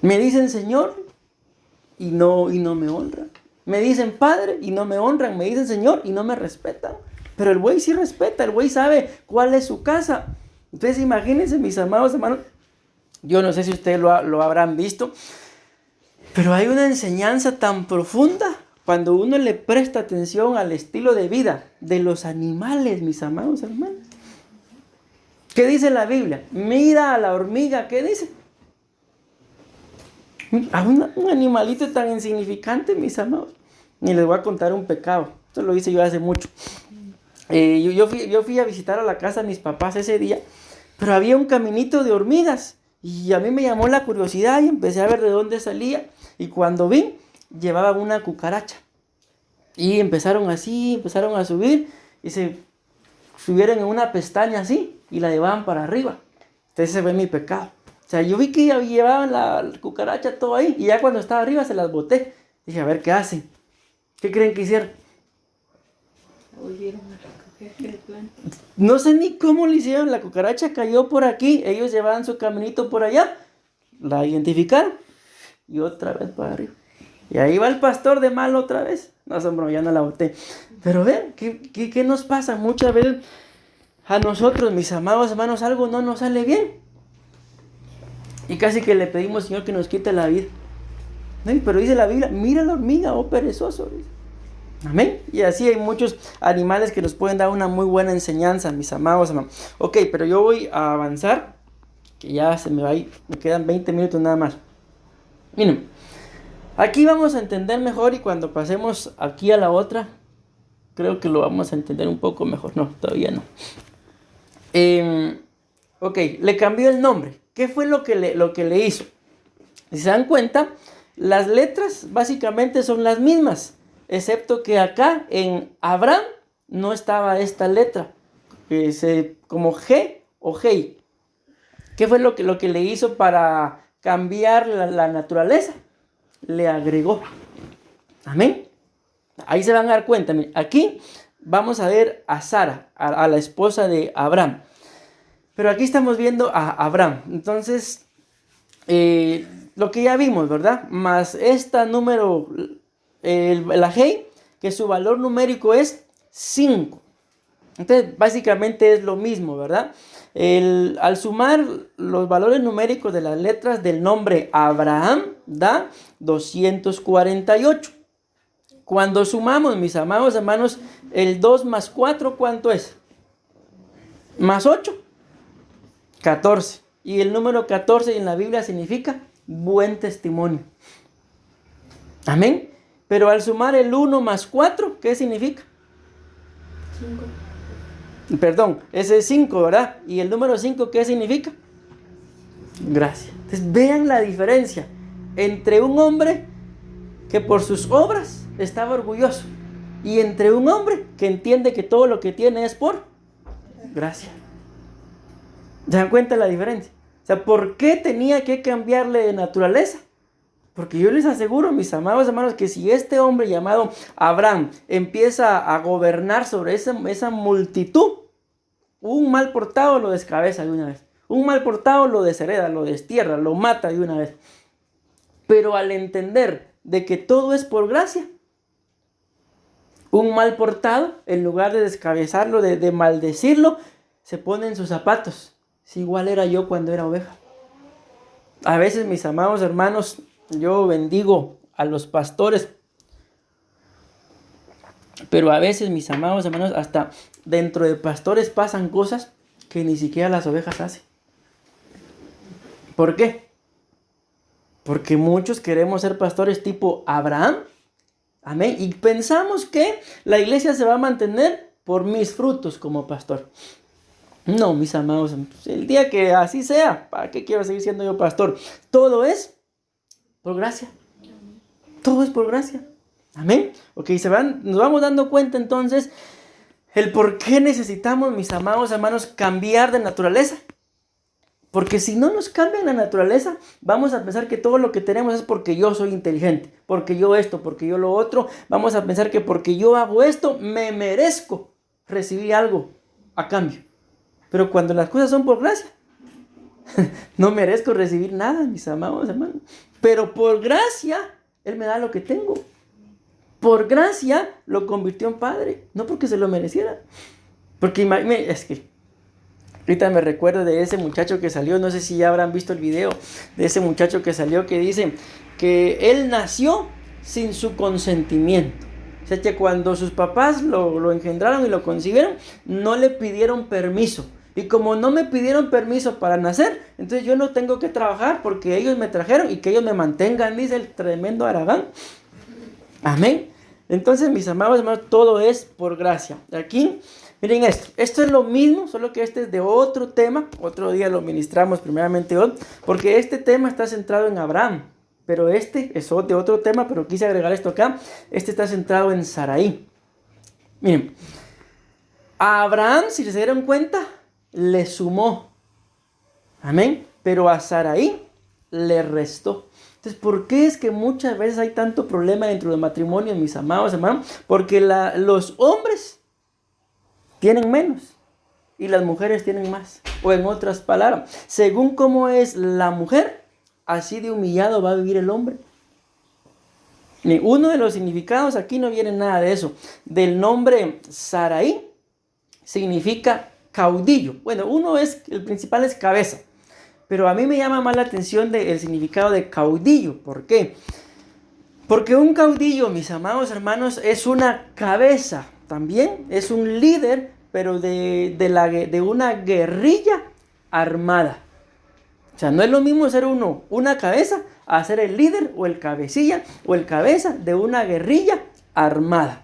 A: me dicen Señor y no me honran. Me dicen Padre y no me honran. Me dicen Señor y no me respetan. Pero el buey sí respeta, el buey sabe cuál es su casa. Entonces imagínense, mis amados hermanos, yo no sé si ustedes lo habrán visto, pero hay una enseñanza tan profunda cuando uno le presta atención al estilo de vida de los animales, mis amados hermanos. ¿Qué dice la Biblia? Mira a la hormiga, ¿qué dice? A un animalito tan insignificante, mis amados. Y les voy a contar un pecado. Esto lo hice yo hace mucho. Yo fui a visitar a la casa de mis papás ese día, pero había un caminito de hormigas. Y a mí me llamó la curiosidad y empecé a ver de dónde salía. Y cuando vi, llevaba una cucaracha. Y empezaron a subir y se subieron en una pestaña así y la llevaban para arriba. Entonces ese fue mi pecado. O sea, yo vi que llevaban la cucaracha todo ahí y ya cuando estaba arriba se las boté. Dije, a ver qué hacen. ¿Qué creen que hicieron?
B: La volvieron a recoger el plan.
A: No sé ni cómo lo hicieron. La cucaracha cayó por aquí. Ellos llevaban su caminito por allá. La identificaron. Y otra vez para arriba. Y ahí va el pastor de mal otra vez. No, hombre, ya no la boté. Pero vean, ¿qué nos pasa? Muchas veces a nosotros, mis amados hermanos, algo no nos sale bien. Y casi que le pedimos, Señor, que nos quite la vida. ¿No? Pero dice la Biblia, mira la hormiga, oh perezoso. Amén. Y así hay muchos animales que nos pueden dar una muy buena enseñanza, mis amados hermanos. Ok, pero yo voy a avanzar, que ya se me va a ir, me quedan 20 minutos nada más. Miren, aquí vamos a entender mejor y cuando pasemos aquí a la otra, creo que lo vamos a entender un poco mejor. No, todavía no. Ok, le cambió el nombre. ¿Qué fue lo que le hizo? Si se dan cuenta, las letras básicamente son las mismas, excepto que acá en Abraham no estaba esta letra, como G o G. ¿Qué fue lo que le hizo para cambiar la naturaleza? Le agregó. Amén. Ahí se van a dar cuenta. Miren, aquí vamos a ver a Sara, a la esposa de Abraham. Pero aquí estamos viendo a Abraham. Entonces, lo que ya vimos, ¿verdad? Más esta número, la G, que su valor numérico es 5. Entonces, básicamente es lo mismo, ¿verdad? Al sumar los valores numéricos de las letras del nombre Abraham, da 248. Cuando sumamos, mis amados hermanos, el 2 más 4, ¿cuánto es? Más 8. 14. Y el número 14 en la Biblia significa buen testimonio. Amén. Pero al sumar el 1 más 4, ¿qué significa?
B: 5.
A: Perdón, ese es 5, ¿verdad? ¿Y el número 5 qué significa? Gracia. Entonces vean la diferencia entre un hombre que por sus obras estaba orgulloso y entre un hombre que entiende que todo lo que tiene es por gracia. ¿Se dan cuenta la diferencia? O sea, ¿por qué tenía que cambiarle de naturaleza? Porque yo les aseguro, mis amados hermanos, que si este hombre llamado Abraham empieza a gobernar sobre esa multitud, un mal portado lo descabeza de una vez. Un mal portado lo deshereda, lo destierra, lo mata de una vez. Pero al entender de que todo es por gracia, un mal portado, en lugar de descabezarlo, de maldecirlo, se pone en sus zapatos. Si igual era yo cuando era oveja. A veces, mis amados hermanos, yo bendigo a los pastores, pero a veces, mis amados hermanos, hasta dentro de pastores pasan cosas que ni siquiera las ovejas hacen. ¿Por qué? Porque muchos queremos ser pastores tipo Abraham. Amén. Y pensamos que la iglesia se va a mantener por mis frutos como pastor. No, mis amados, el día que así sea, ¿para qué quiero seguir siendo yo pastor? Todo es por gracia. Todo es por gracia. Amén. Ok, nos vamos dando cuenta entonces el por qué necesitamos, mis amados hermanos, cambiar de naturaleza. Porque si no nos cambian la naturaleza, vamos a pensar que todo lo que tenemos es porque yo soy inteligente, porque yo esto, porque yo lo otro. Vamos a pensar que porque yo hago esto, me merezco recibir algo a cambio. Pero cuando las cosas son por gracia, no merezco recibir nada, mis amados hermanos. Pero por gracia, Él me da lo que tengo. Por gracia, lo convirtió en padre. No porque se lo mereciera. Porque es que ahorita me recuerdo de ese muchacho que salió, no sé si ya habrán visto el video, de ese muchacho que salió que dice que él nació sin su consentimiento. O sea que cuando sus papás lo engendraron y lo concibieron, no le pidieron permiso. Y como no me pidieron permiso para nacer, entonces yo no tengo que trabajar porque ellos me trajeron y que ellos me mantengan, dice el tremendo Aragán. Amén. Entonces, mis amados hermanos, todo es por gracia. Aquí, miren esto. Esto es lo mismo, solo que este es de otro tema. Otro día lo ministramos primeramente hoy, porque este tema está centrado en Abraham. Pero este es de otro tema, pero quise agregar esto acá. Este está centrado en Sarai. Miren, a Abraham, si se dieron cuenta, le sumó. Amén. Pero a Sarai le restó. Entonces, ¿por qué es que muchas veces hay tanto problema dentro del matrimonio, mis amados hermanos? Porque los hombres tienen menos y las mujeres tienen más. O en otras palabras, según cómo es la mujer, así de humillado va a vivir el hombre. Y uno de los significados, aquí no viene nada de eso, del nombre Sarai, significa caudillo. Bueno, el principal es cabeza. Pero a mí me llama más la atención el significado de caudillo. ¿Por qué? Porque un caudillo, mis amados hermanos, es una cabeza. También es un líder, pero de una guerrilla armada. O sea, no es lo mismo ser una cabeza a ser el líder o el cabecilla o el cabeza de una guerrilla armada.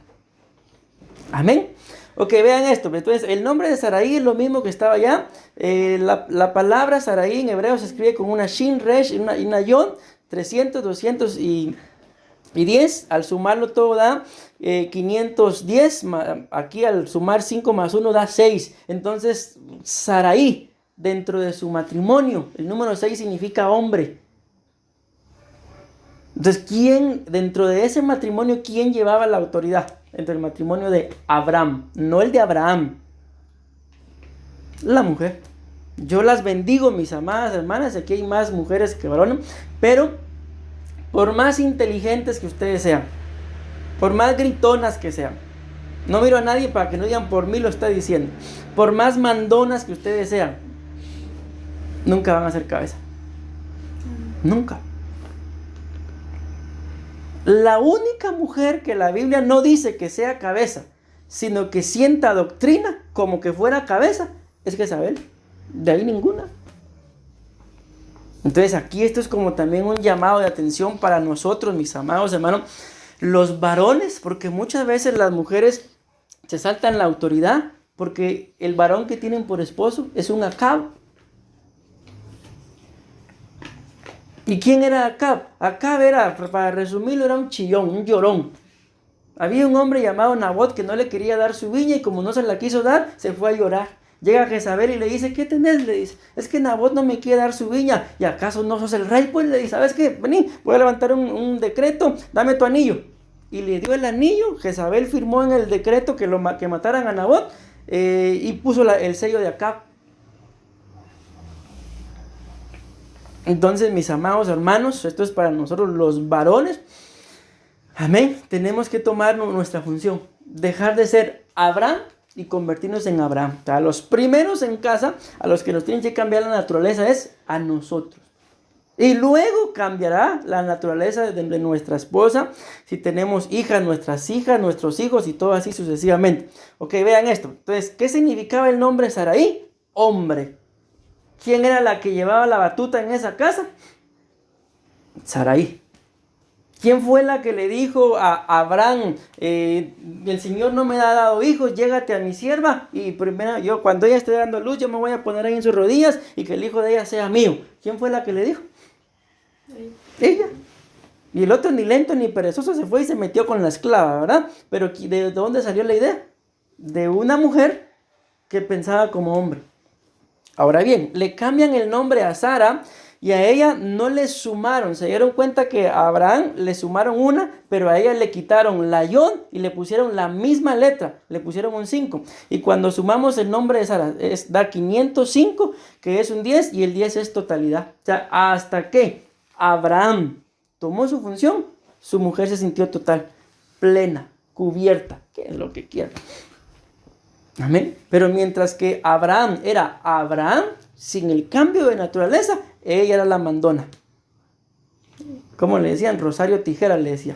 A: Amén. Ok, vean esto. Entonces, el nombre de Sarai es lo mismo que estaba allá. La palabra Sarai en hebreo se escribe con una Shin, Resh y una Yon. 300, 210. Al sumarlo todo da 510. Aquí al sumar 5 más 1 da 6. Entonces, Sarai, dentro de su matrimonio, el número 6 significa hombre. Entonces, dentro de ese matrimonio, quién llevaba la autoridad? Entre el matrimonio de Abraham, no el de Abraham. La mujer. Yo las bendigo, mis amadas hermanas. Aquí hay más mujeres que varones. Pero por más inteligentes que ustedes sean, por más gritonas que sean, no miro a nadie para que no digan por mí lo está diciendo. Por más mandonas que ustedes sean, nunca van a ser cabeza. Nunca. La única mujer que la Biblia no dice que sea cabeza, sino que sienta doctrina como que fuera cabeza, es Jezabel. De ahí ninguna. Entonces aquí esto es como también un llamado de atención para nosotros, mis amados hermanos, los varones, porque muchas veces las mujeres se saltan la autoridad porque el varón que tienen por esposo es un Acab. ¿Y quién era Acab? Acab era, para resumirlo, era un chillón, un llorón. Había un hombre llamado Nabot que no le quería dar su viña y como no se la quiso dar, se fue a llorar. Llega Jezabel y le dice, ¿qué tenés? Le dice, es que Nabot no me quiere dar su viña. ¿Y acaso no sos el rey? Pues le dice, ¿sabes qué? Vení, voy a levantar un decreto, dame tu anillo. Y le dio el anillo, Jezabel firmó en el decreto que mataran a Nabot y puso el sello de Acab. Entonces, mis amados hermanos, esto es para nosotros los varones. Amén. Tenemos que tomar nuestra función. Dejar de ser Abraham y convertirnos en Abraham. O sea, los primeros en casa, a los que nos tienen que cambiar la naturaleza es a nosotros. Y luego cambiará la naturaleza de nuestra esposa. Si tenemos hijas, nuestras hijas, nuestros hijos y todo así sucesivamente. Ok, vean esto. Entonces, ¿qué significaba el nombre Sarai? Hombre. ¿Quién era la que llevaba la batuta en esa casa? Sarai. ¿Quién fue la que le dijo a Abraham, el Señor no me ha dado hijos, llégate a mi sierva y primero cuando ella esté dando luz yo me voy a poner ahí en sus rodillas y que el hijo de ella sea mío? ¿Quién fue la que le dijo? Ella. Y el otro ni lento ni perezoso se fue y se metió con la esclava, ¿verdad? Pero ¿de dónde salió la idea? De una mujer que pensaba como hombre. Ahora bien, le cambian el nombre a Sara y a ella no le sumaron. Se dieron cuenta que a Abraham le sumaron una, pero a ella le quitaron la Yod y le pusieron la misma letra. Le pusieron un 5. Y cuando sumamos el nombre de Sara, da 505, que es un 10, y el 10 es totalidad. O sea, hasta que Abraham tomó su función, su mujer se sintió total, plena, cubierta, que es lo que quiera. Amén. Pero mientras que Abraham era Abraham, sin el cambio de naturaleza, ella era la mandona. ¿Cómo le decían? Rosario Tijera le decía.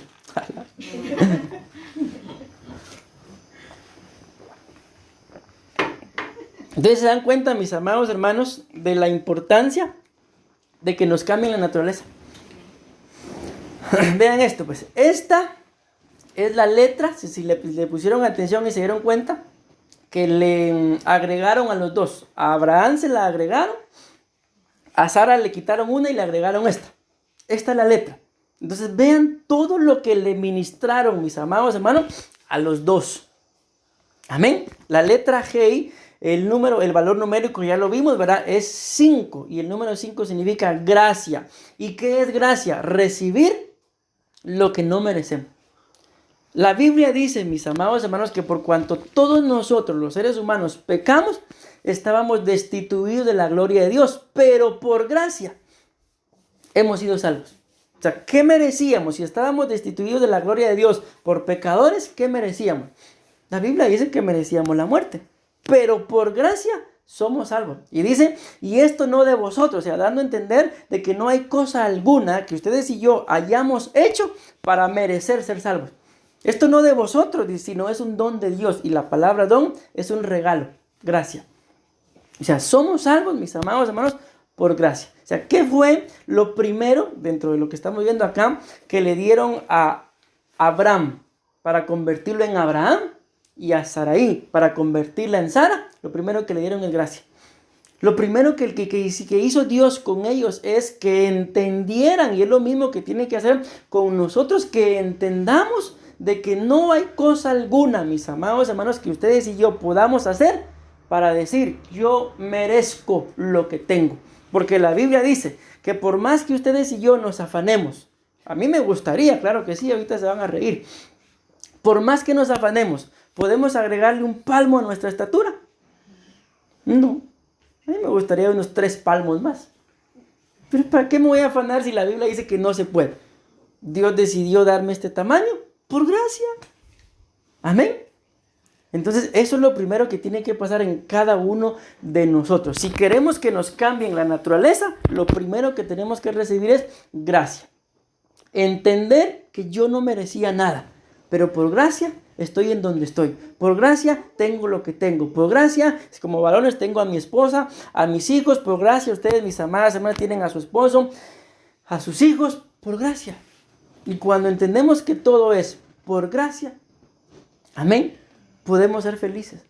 A: Entonces se dan cuenta, mis amados hermanos, de la importancia de que nos cambien la naturaleza. Vean esto, pues. Esta es la letra, si le pusieron atención y se dieron cuenta, que le agregaron a los dos. A Abraham se la agregaron, a Sara le quitaron una y le agregaron esta. Esta es la letra. Entonces vean todo lo que le ministraron, mis amados hermanos, a los dos. Amén. La letra G, el valor numérico ya lo vimos, ¿verdad? Es 5 y el número 5 significa gracia. ¿Y qué es gracia? Recibir lo que no merecemos. La Biblia dice, mis amados hermanos, que por cuanto todos nosotros, los seres humanos, pecamos, estábamos destituidos de la gloria de Dios, pero por gracia hemos sido salvos. O sea, ¿qué merecíamos? Si estábamos destituidos de la gloria de Dios por pecadores, ¿qué merecíamos? La Biblia dice que merecíamos la muerte, pero por gracia somos salvos. Y dice, y esto no de vosotros, o sea, dando a entender de que no hay cosa alguna que ustedes y yo hayamos hecho para merecer ser salvos. Esto no de vosotros, sino es un don de Dios. Y la palabra don es un regalo, gracia. O sea, somos salvos, mis amados hermanos, por gracia. O sea, ¿qué fue lo primero, dentro de lo que estamos viendo acá, que le dieron a Abraham para convertirlo en Abraham y a Sarai para convertirla en Sara? Lo primero que le dieron es gracia. Lo primero que hizo Dios con ellos es que entendieran, y es lo mismo que tiene que hacer con nosotros, que entendamos de que no hay cosa alguna, mis amados hermanos, que ustedes y yo podamos hacer para decir, yo merezco lo que tengo. Porque la Biblia dice que por más que ustedes y yo nos afanemos, a mí me gustaría, claro que sí, ahorita se van a reír, por más que nos afanemos, ¿podemos agregarle un palmo a nuestra estatura? No, a mí me gustaría unos 3 palmos más. Pero ¿para qué me voy a afanar si la Biblia dice que no se puede? Dios decidió darme este tamaño por gracia. Amén. Entonces eso es lo primero que tiene que pasar en cada uno de nosotros. Si queremos que nos cambien la naturaleza, lo primero que tenemos que recibir es gracia. Entender que yo no merecía nada, pero por gracia estoy en donde estoy. Por gracia tengo lo que tengo. Por gracia, como varones, tengo a mi esposa, a mis hijos. Por gracia, ustedes, mis amadas hermanas, tienen a su esposo, a sus hijos. Por gracia. Y cuando entendemos que todo es por gracia, amén, podemos ser felices.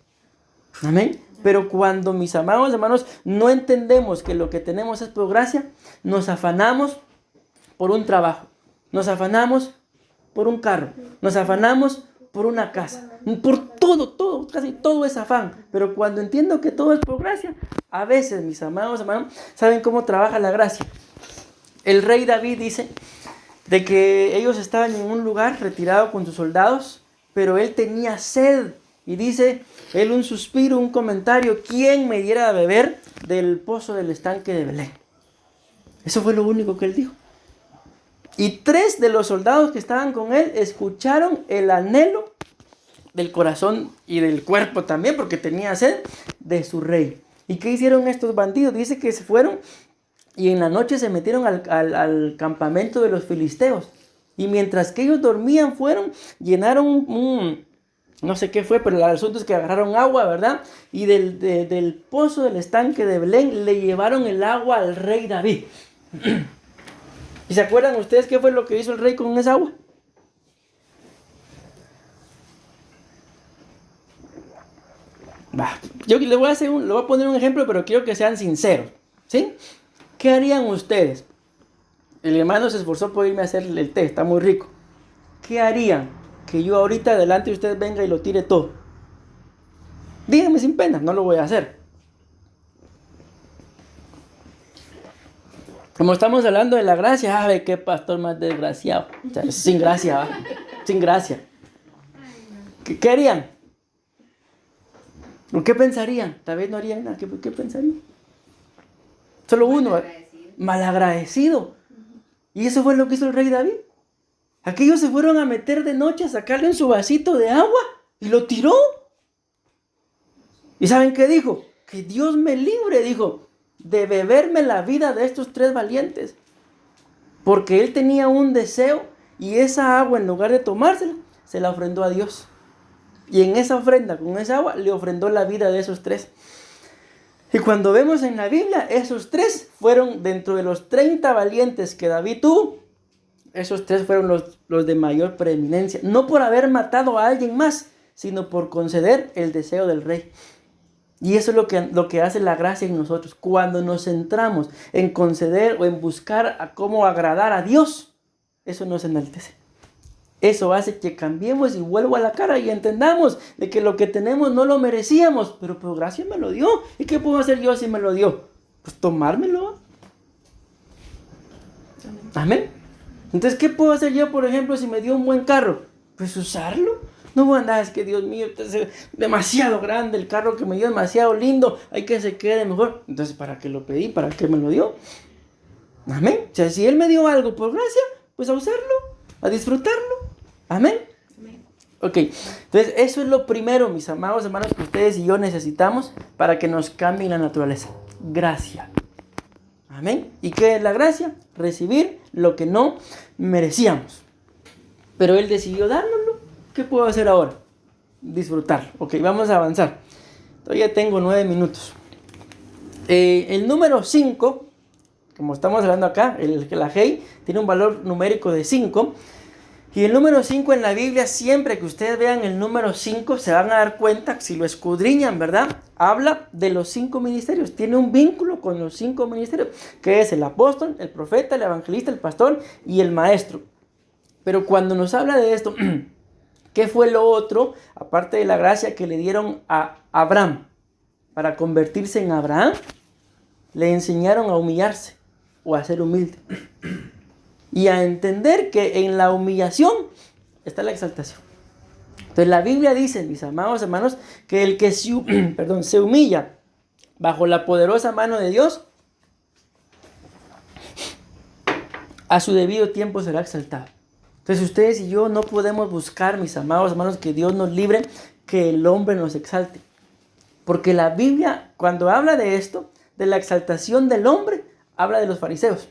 A: Amén. Pero cuando, mis amados hermanos, no entendemos que lo que tenemos es por gracia, nos afanamos por un trabajo, nos afanamos por un carro, nos afanamos por una casa, por todo, casi todo es afán. Pero cuando entiendo que todo es por gracia, a veces, mis amados hermanos, ¿saben cómo trabaja la gracia? El rey David dice de que ellos estaban en un lugar retirado con sus soldados, pero él tenía sed. Y dice él un suspiro, un comentario: ¿quién me diera a beber del pozo del estanque de Belén? Eso fue lo único que él dijo. Y 3 de los soldados que estaban con él escucharon el anhelo del corazón y del cuerpo también, porque tenía sed, de su rey. ¿Y qué hicieron estos bandidos? Dice que se fueron y en la noche se metieron al campamento de los filisteos. Y mientras que ellos dormían, fueron, llenaron no sé qué fue, pero el asunto es que agarraron agua, ¿verdad? Y del pozo del estanque de Belén le llevaron el agua al rey David. ¿Y se acuerdan ustedes qué fue lo que hizo el rey con esa agua? Yo le voy a poner un ejemplo, pero quiero que sean sinceros, ¿sí? ¿Qué harían ustedes? El hermano se esforzó por irme a hacer el té, está muy rico. ¿Qué harían? Que yo ahorita adelante usted venga y lo tire todo. Díganme sin pena, no lo voy a hacer. Como estamos hablando de la gracia, ¡ay, qué pastor más desgraciado! O sea, sin gracia, ¿va? Sin gracia. ¿Qué harían? ¿O qué pensarían? Tal vez no harían nada. ¿Qué pensarían? Solo uno, malagradecido. Y eso fue lo que hizo el rey David. Aquellos se fueron a meter de noche a sacarle en su vasito de agua y lo tiró. ¿Y saben qué dijo? Que Dios me libre, dijo, de beberme la vida de estos 3 valientes. Porque él tenía un deseo y esa agua, en lugar de tomársela, se la ofrendó a Dios. Y en esa ofrenda, con esa agua, le ofrendó la vida de esos 3. Y cuando vemos en la Biblia, esos 3 fueron dentro de los 30 valientes que David tuvo. Esos 3 fueron los de mayor preeminencia. No por haber matado a alguien más, sino por conceder el deseo del rey. Y eso es lo que hace la gracia en nosotros. Cuando nos centramos en conceder o en buscar a cómo agradar a Dios, eso nos enaltece. Eso hace que cambiemos y vuelvo a la cara y entendamos de que lo que tenemos no lo merecíamos, pero por gracia me lo dio. ¿Y qué puedo hacer yo si me lo dio? Pues tomármelo. Amén. Entonces, ¿qué puedo hacer yo, por ejemplo, si me dio un buen carro? Pues usarlo. No voy a andar, es que Dios mío, es demasiado grande el carro que me dio, demasiado lindo, hay que se quede mejor. Entonces, ¿para qué lo pedí? ¿Para qué me lo dio? Amén. O sea, si Él me dio algo por gracia, pues a usarlo, a disfrutarlo. Amén.
B: Amén.
A: Ok, entonces eso es lo primero, mis amados hermanos, que ustedes y yo necesitamos para que nos cambie la naturaleza. Gracia. Amén. ¿Y qué es la gracia? Recibir lo que no merecíamos. Pero Él decidió dárnoslo. ¿Qué puedo hacer ahora? Disfrutar. Ok, vamos a avanzar. Todavía tengo 9 minutos. El número 5, como estamos hablando acá, la Hei tiene un valor numérico de 5. Y el número 5 en la Biblia, siempre que ustedes vean el número 5, se van a dar cuenta, si lo escudriñan, ¿verdad? Habla de los 5 ministerios. Tiene un vínculo con los 5 ministerios, que es el apóstol, el profeta, el evangelista, el pastor y el maestro. Pero cuando nos habla de esto, ¿qué fue lo otro, aparte de la gracia que le dieron a Abraham? Para convertirse en Abraham, le enseñaron a humillarse o a ser humilde. Y a entender que en la humillación está la exaltación. Entonces la Biblia dice, mis amados hermanos, que el que se humilla bajo la poderosa mano de Dios, a su debido tiempo será exaltado. Entonces ustedes y yo no podemos buscar, mis amados hermanos, que Dios nos libre, que el hombre nos exalte. Porque la Biblia, cuando habla de esto, de la exaltación del hombre, habla de los fariseos.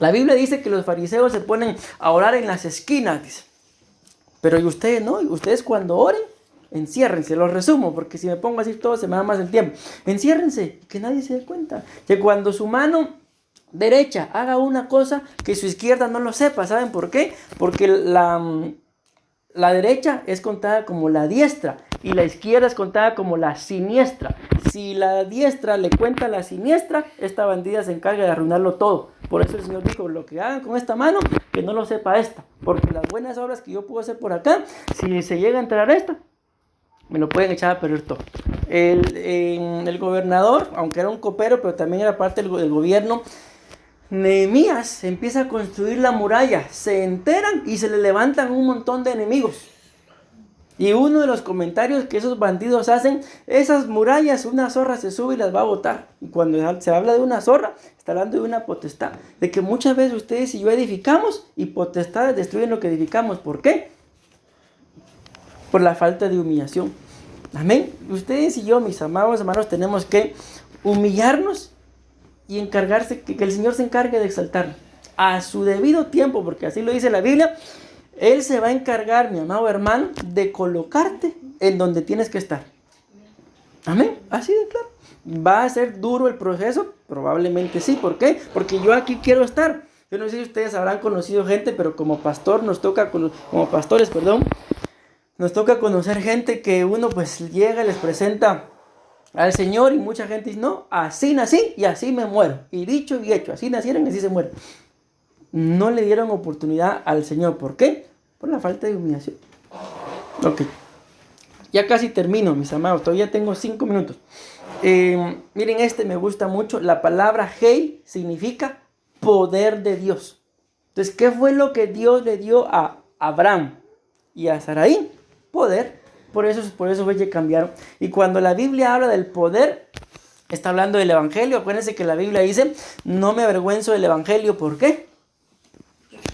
A: La Biblia dice que los fariseos se ponen a orar en las esquinas, dice. Pero y ustedes no, ustedes cuando oren, enciérrense, lo resumo, porque si me pongo a decir todo se me da más el tiempo. Enciérrense, que nadie se dé cuenta. Que cuando su mano derecha haga una cosa, que su izquierda no lo sepa. ¿Saben por qué? Porque la derecha es contada como la diestra y la izquierda es contada como la siniestra. Si la diestra le cuenta a la siniestra, esta bandida se encarga de arruinarlo todo. Por eso el Señor dijo, lo que hagan con esta mano, que no lo sepa esta. Porque las buenas obras que yo puedo hacer por acá, si se llega a enterar esta, me lo pueden echar a perder todo. El gobernador, aunque era un copero, pero también era parte del gobierno, Nehemías empieza a construir la muralla. Se enteran y se le levantan un montón de enemigos. Y uno de los comentarios que esos bandidos hacen, esas murallas, una zorra se sube y las va a botar. Y cuando se habla de una zorra, está hablando de una potestad. De que muchas veces ustedes y yo edificamos y potestades destruyen lo que edificamos. ¿Por qué? Por la falta de humillación. Amén. Ustedes y yo, mis amados hermanos, tenemos que humillarnos y encargarse, que el Señor se encargue de exaltarnos a su debido tiempo, porque así lo dice la Biblia. Él se va a encargar, mi amado hermano, de colocarte en donde tienes que estar. Amén. Así de claro. ¿Va a ser duro el proceso? Probablemente sí. ¿Por qué? Porque yo aquí quiero estar. Yo no sé si ustedes habrán conocido gente, pero como pastor nos toca, como pastores, nos toca conocer gente que uno pues llega y les presenta al Señor y mucha gente dice, no, así nací y así me muero. Y dicho y hecho, así nacieron y así se mueren. No le dieron oportunidad al Señor. ¿Por qué? Por la falta de humillación. Ok. Ya casi termino, mis amados. Todavía tengo 5 minutos. Miren, me gusta mucho. La palabra Hei significa poder de Dios. Entonces, ¿qué fue lo que Dios le dio a Abraham y a Sarai? Poder. Por eso fue que cambiaron. Y cuando la Biblia habla del poder, está hablando del Evangelio. Acuérdense que la Biblia dice, no me avergüenzo del Evangelio. ¿Por qué?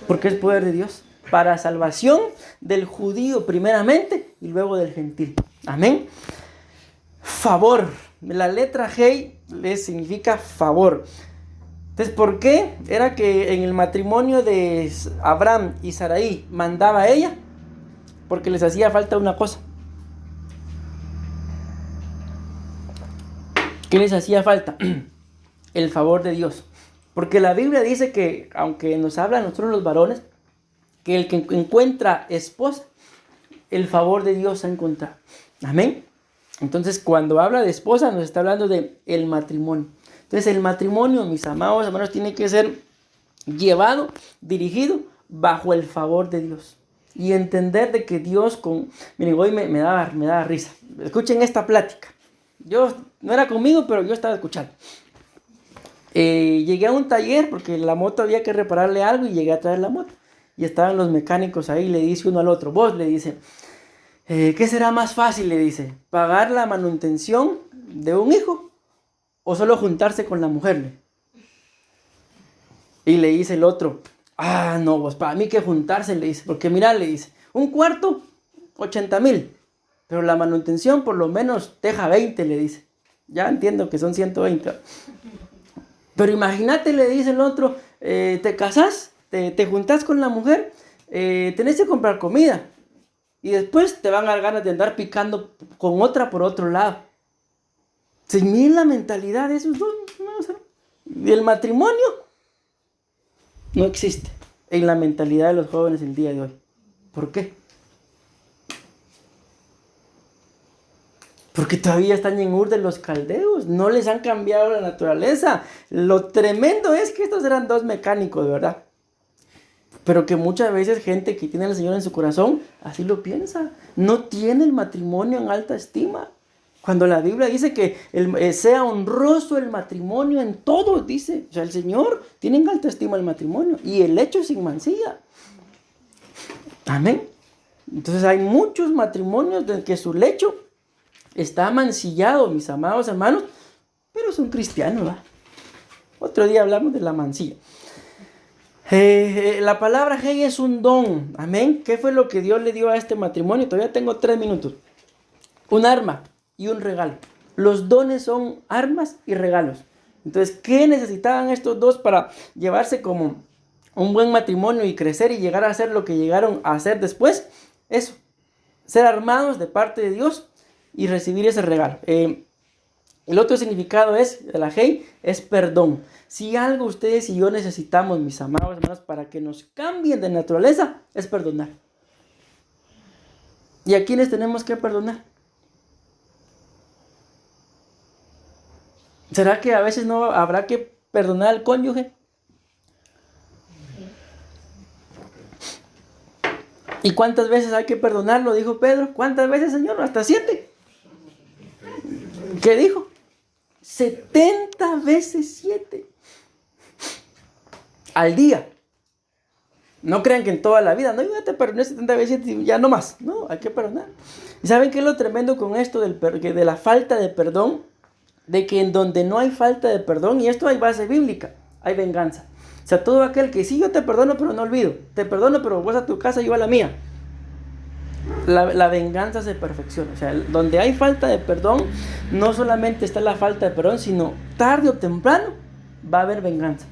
A: Porque es poder de Dios para salvación del judío primeramente y luego del gentil. Amén. Favor. La letra Hei le significa favor. Entonces, ¿por qué era que en el matrimonio de Abraham y Sarai mandaba a ella? Porque les hacía falta una cosa. ¿Qué les hacía falta? El favor de Dios. Porque la Biblia dice que, aunque nos habla a nosotros los varones, que el que encuentra esposa, el favor de Dios ha encontrado. Amén. Entonces, cuando habla de esposa, nos está hablando de el matrimonio. Entonces, el matrimonio, mis amados hermanos, tiene que ser llevado, dirigido bajo el favor de Dios. Y entender de que Dios Miren, hoy me daba risa. Escuchen esta plática. No era conmigo, pero yo estaba escuchando. Llegué a un taller porque la moto había que repararle algo y llegué a traer la moto. Y estaban los mecánicos ahí, le dice uno al otro, vos le dice, ¿qué será más fácil? Le dice, ¿pagar la manutención de un hijo o solo juntarse con la mujer? Y le dice el otro, no, vos, para mí que juntarse, le dice, porque mira, le dice, un cuarto, 80,000, pero la manutención por lo menos deja 20, le dice. Ya entiendo que son 120. Pero imagínate, le dice el otro, te casás, te juntás con la mujer, tenés que comprar comida. Y después te van a dar ganas de andar picando con otra por otro lado. Sin mí la mentalidad de esos dos. Y el matrimonio no existe en la mentalidad de los jóvenes el día de hoy. ¿Por qué? Porque todavía están en Ur de los Caldeos. No les han cambiado la naturaleza. Lo tremendo es que estos eran dos mecánicos, de verdad. Pero que muchas veces gente que tiene al Señor en su corazón, así lo piensa. No tiene el matrimonio en alta estima. Cuando la Biblia dice que sea honroso el matrimonio en todo, dice. O sea, el Señor tiene en alta estima el matrimonio. Y el hecho sin mancilla. Amén. Entonces hay muchos matrimonios de que su lecho está mancillado, mis amados hermanos. Pero son cristianos, ¿verdad? Otro día hablamos de la mancilla. La palabra hey es un don. Amén. ¿Qué fue lo que Dios le dio a este matrimonio? Todavía tengo 3 minutos. Un arma y un regalo. Los dones son armas y regalos. Entonces, ¿qué necesitaban estos dos para llevarse como un buen matrimonio y crecer y llegar a hacer lo que llegaron a hacer después? Eso. Ser armados de parte de Dios y recibir ese regalo. El otro significado de la hey es perdón. Si algo ustedes y yo necesitamos, mis amados hermanos, para que nos cambien de naturaleza, es perdonar. ¿Y a quiénes tenemos que perdonar? ¿Será que a veces no habrá que perdonar al cónyuge? ¿Y cuántas veces hay que perdonarlo? Dijo Pedro. ¿Cuántas veces, Señor? Hasta 7. ¿Qué dijo? 70 veces 7. Al día. No crean que en toda la vida. No, yo te perdoné 70 veces y ya no más. No, hay que perdonar. ¿Y saben qué es lo tremendo con esto de la falta de perdón? De que en donde no hay falta de perdón, y esto hay base bíblica, hay venganza. O sea, todo aquel que sí, yo te perdono, pero no olvido. Te perdono, pero vos a tu casa, yo a la mía. La venganza se perfecciona. O sea, donde hay falta de perdón, no solamente está la falta de perdón, sino tarde o temprano va a haber venganza.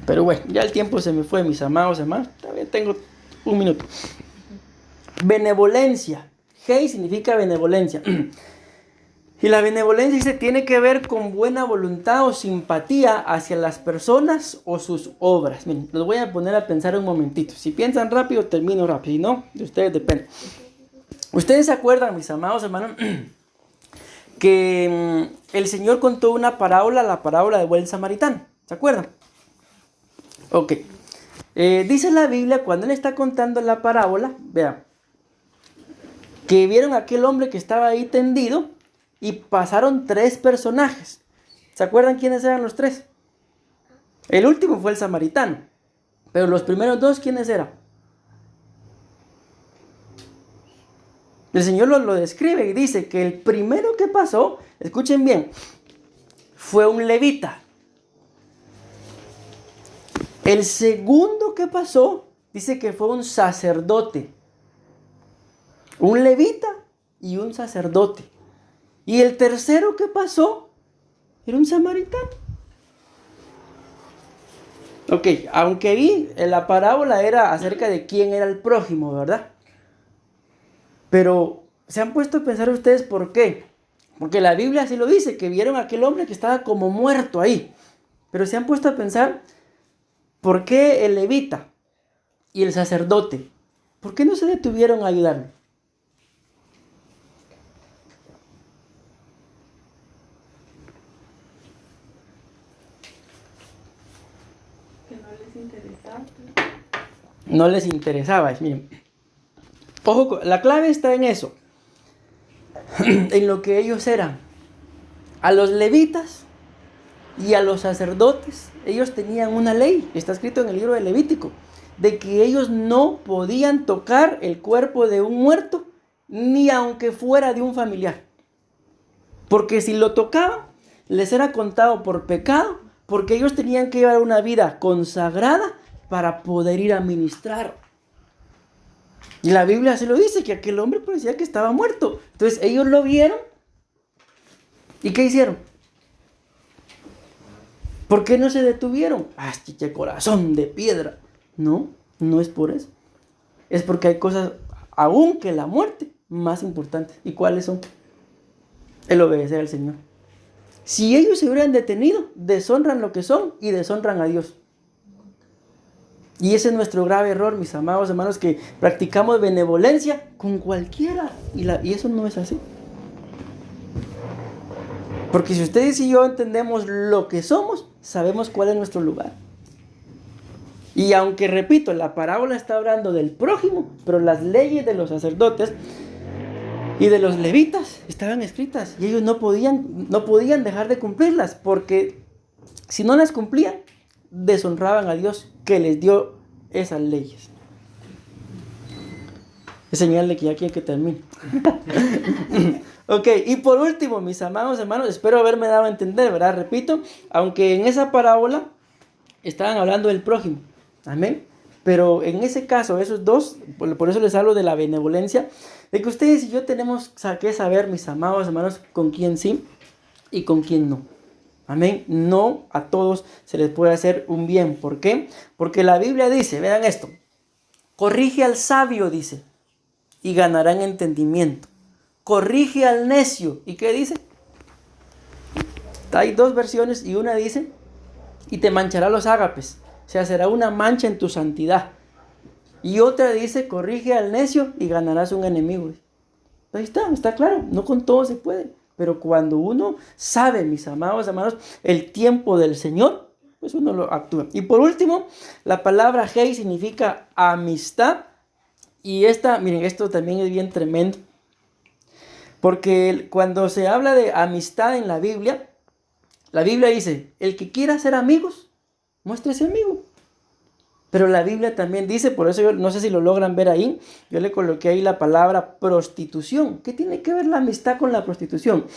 A: Pero bueno, ya el tiempo se me fue, mis amados hermanos. Todavía tengo 1 minuto. Benevolencia. Hey significa benevolencia. Y la benevolencia tiene que ver con buena voluntad o simpatía hacia las personas o sus obras. Miren, los voy a poner a pensar un momentito. Si piensan rápido, termino rápido. Si no, de ustedes depende. Ustedes se acuerdan, mis amados hermanos, que el Señor contó una parábola, la parábola del buen samaritano. ¿Se acuerdan? Ok. Dice la Biblia, cuando Él está contando la parábola, vean, que vieron a aquel hombre que estaba ahí tendido y pasaron 3 personajes. ¿Se acuerdan quiénes eran los 3? El último fue el samaritano. Pero los primeros 2, ¿quiénes eran? El Señor lo describe y dice que el primero que pasó, escuchen bien, fue un levita. El segundo que pasó, dice que fue un sacerdote. Un levita y un sacerdote. Y el tercero que pasó era un samaritano. Ok, aunque ahí la parábola era acerca de quién era el prójimo, ¿verdad? Pero ¿se han puesto a pensar ustedes por qué? Porque la Biblia así lo dice, que vieron a aquel hombre que estaba como muerto ahí. Pero se han puesto a pensar, ¿por qué el levita y el sacerdote, por qué no se detuvieron a ayudarlo?
B: Que no les interesaba.
A: No les interesaba. Miren, ojo, la clave está en eso, en lo que ellos eran. A los levitas y a los sacerdotes, ellos tenían una ley, está escrito en el libro de Levítico, de que ellos no podían tocar el cuerpo de un muerto, ni aunque fuera de un familiar. Porque si lo tocaban, les era contado por pecado, porque ellos tenían que llevar una vida consagrada para poder ir a ministrar. Y la Biblia así lo dice, que aquel hombre parecía que estaba muerto. Entonces ellos lo vieron. ¿Y qué hicieron? ¿Por qué no se detuvieron? ¡Ah, chiche corazón de piedra! No, no es por eso. Es porque hay cosas, aún que la muerte, más importantes. ¿Y cuáles son? El obedecer al Señor. Si ellos se hubieran detenido, deshonran lo que son y deshonran a Dios. Y ese es nuestro grave error, mis amados hermanos, que practicamos benevolencia con cualquiera. Y eso no es así. Porque si ustedes y yo entendemos lo que somos, sabemos cuál es nuestro lugar. Y aunque, repito, la parábola está hablando del prójimo, pero las leyes de los sacerdotes y de los levitas estaban escritas. Y ellos no podían dejar de cumplirlas, porque si no las cumplían, deshonraban a Dios que les dio esas leyes. Es señal de que ya quieren que termine. Ok, y por último, mis amados hermanos, espero haberme dado a entender, ¿verdad? Repito, aunque en esa parábola estaban hablando del prójimo, amén, pero en ese caso, esos dos, por eso les hablo de la benevolencia, de que ustedes y yo tenemos que saber, mis amados hermanos, con quién sí y con quién no. Amén. No a todos se les puede hacer un bien. ¿Por qué? Porque la Biblia dice, vean esto, corrige al sabio, dice, y ganarán entendimiento. Corrige al necio. ¿Y qué dice? Hay dos versiones y una dice, y te manchará los ágapes. O sea, será una mancha en tu santidad. Y otra dice, corrige al necio y ganarás un enemigo. Ahí está claro. No con todo se puede. Pero cuando uno sabe, mis amados hermanos, el tiempo del Señor, pues uno lo actúa. Y por último, la palabra hey significa amistad. Y miren, esto también es bien tremendo. Porque cuando se habla de amistad en la Biblia dice, el que quiera ser amigos, muéstrese amigo. Pero la Biblia también dice, por eso yo no sé si lo logran ver ahí, yo le coloqué ahí la palabra prostitución. ¿Qué tiene que ver la amistad con la prostitución?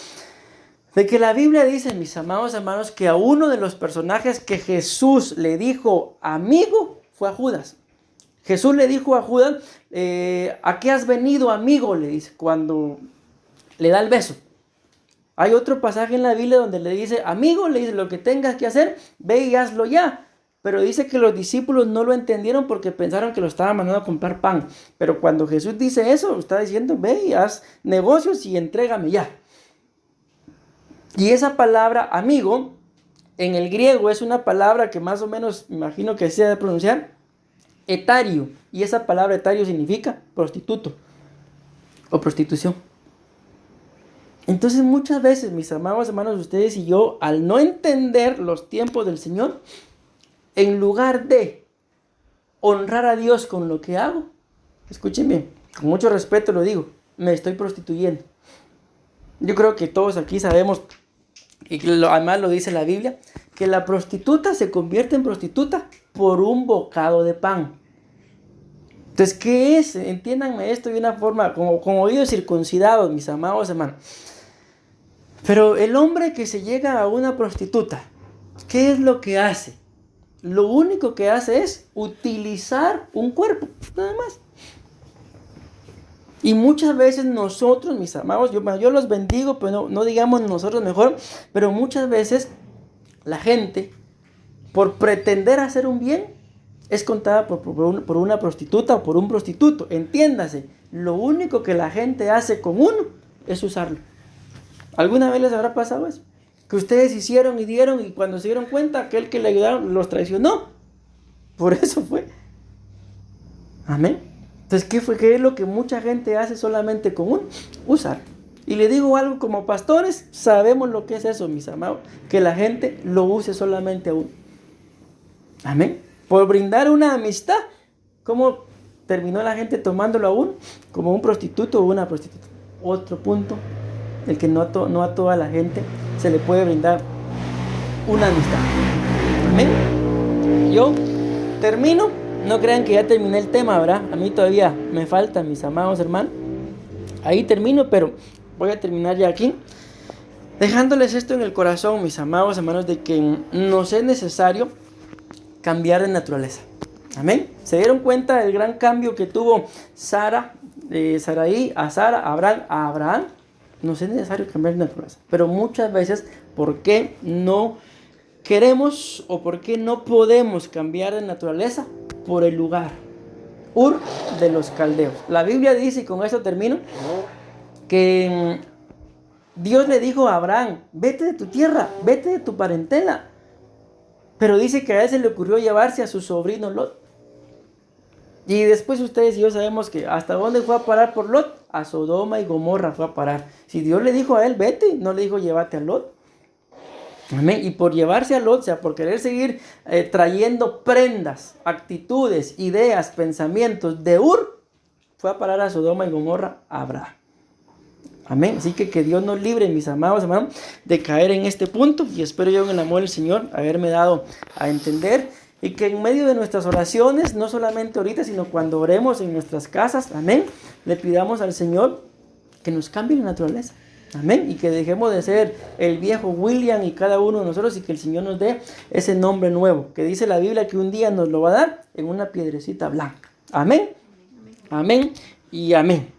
A: De que la Biblia dice, mis amados hermanos, que a uno de los personajes que Jesús le dijo amigo fue a Judas. Jesús le dijo a Judas, ¿a qué has venido, amigo? Le dice, cuando le da el beso. Hay otro pasaje en la Biblia donde le dice, amigo, le dice, lo que tengas que hacer, ve y hazlo ya. Pero dice que los discípulos no lo entendieron porque pensaron que lo estaba mandando a comprar pan. Pero cuando Jesús dice eso, está diciendo, ve y haz negocios y entrégame ya. Y esa palabra amigo, en el griego es una palabra que más o menos, imagino que sea de pronunciar, etario. Y esa palabra etario significa prostituto o prostitución. Entonces muchas veces, mis amados hermanos, ustedes y yo, al no entender los tiempos del Señor, en lugar de honrar a Dios con lo que hago, escuchen bien, con mucho respeto lo digo, me estoy prostituyendo. Yo creo que todos aquí sabemos, y además lo dice la Biblia, que la prostituta se convierte en prostituta por un bocado de pan. Entonces, ¿qué es? Entiéndanme esto de una forma, como oídos circuncidados, mis amados hermanos. Pero el hombre que se llega a una prostituta, ¿qué es lo que hace? Lo único que hace es utilizar un cuerpo, nada más. Y muchas veces nosotros, mis amados, yo los bendigo, pero no digamos nosotros mejor, pero muchas veces la gente, por pretender hacer un bien, es contada por una prostituta o por un prostituto. Entiéndase, lo único que la gente hace con uno es usarlo. ¿Alguna vez les habrá pasado eso? Que ustedes hicieron y dieron y cuando se dieron cuenta, aquel que le ayudaron los traicionó. Por eso fue. Amén. Entonces, ¿qué es lo que mucha gente hace solamente con usar? Y le digo algo, como pastores, sabemos lo que es eso, mis amados, que la gente lo use solamente a uno. Amén. Por brindar una amistad, ¿cómo terminó la gente tomándolo a uno? Como un prostituto o una prostituta. Otro punto, el que no a toda la gente se le puede brindar una amistad. Amén. Yo termino, no crean que ya terminé el tema, ¿verdad? A mí todavía me falta, mis amados hermanos. Ahí termino, pero voy a terminar ya aquí, dejándoles esto en el corazón, mis amados hermanos, de que nos es necesario cambiar de naturaleza. Amén. ¿Se dieron cuenta del gran cambio que tuvo Sarai a Sara, Abraham a Abraham? Nos es necesario cambiar de naturaleza. Pero muchas veces, ¿por qué no queremos o por qué no podemos cambiar de naturaleza? Por el lugar. Ur de los caldeos. La Biblia dice, y con esto termino, que Dios le dijo a Abraham, vete de tu tierra, vete de tu parentela. Pero dice que a él se le ocurrió llevarse a su sobrino Lot. Y después ustedes y yo sabemos que hasta dónde fue a parar por Lot. A Sodoma y Gomorra fue a parar. Si Dios le dijo a él, vete, no le dijo llévate a Lot. Amén. Y por llevarse a Lot, o sea, por querer seguir trayendo prendas, actitudes, ideas, pensamientos de Ur, fue a parar a Sodoma y Gomorra a Abraham. Amén. Así que Dios nos libre, mis amados hermanos, de caer en este punto. Y espero yo en el amor del Señor haberme dado a entender. Y que en medio de nuestras oraciones, no solamente ahorita, sino cuando oremos en nuestras casas, amén, le pidamos al Señor que nos cambie la naturaleza. Amén. Y que dejemos de ser el viejo William y cada uno de nosotros, y que el Señor nos dé ese nombre nuevo, que dice la Biblia que un día nos lo va a dar en una piedrecita blanca. Amén. Amén y amén.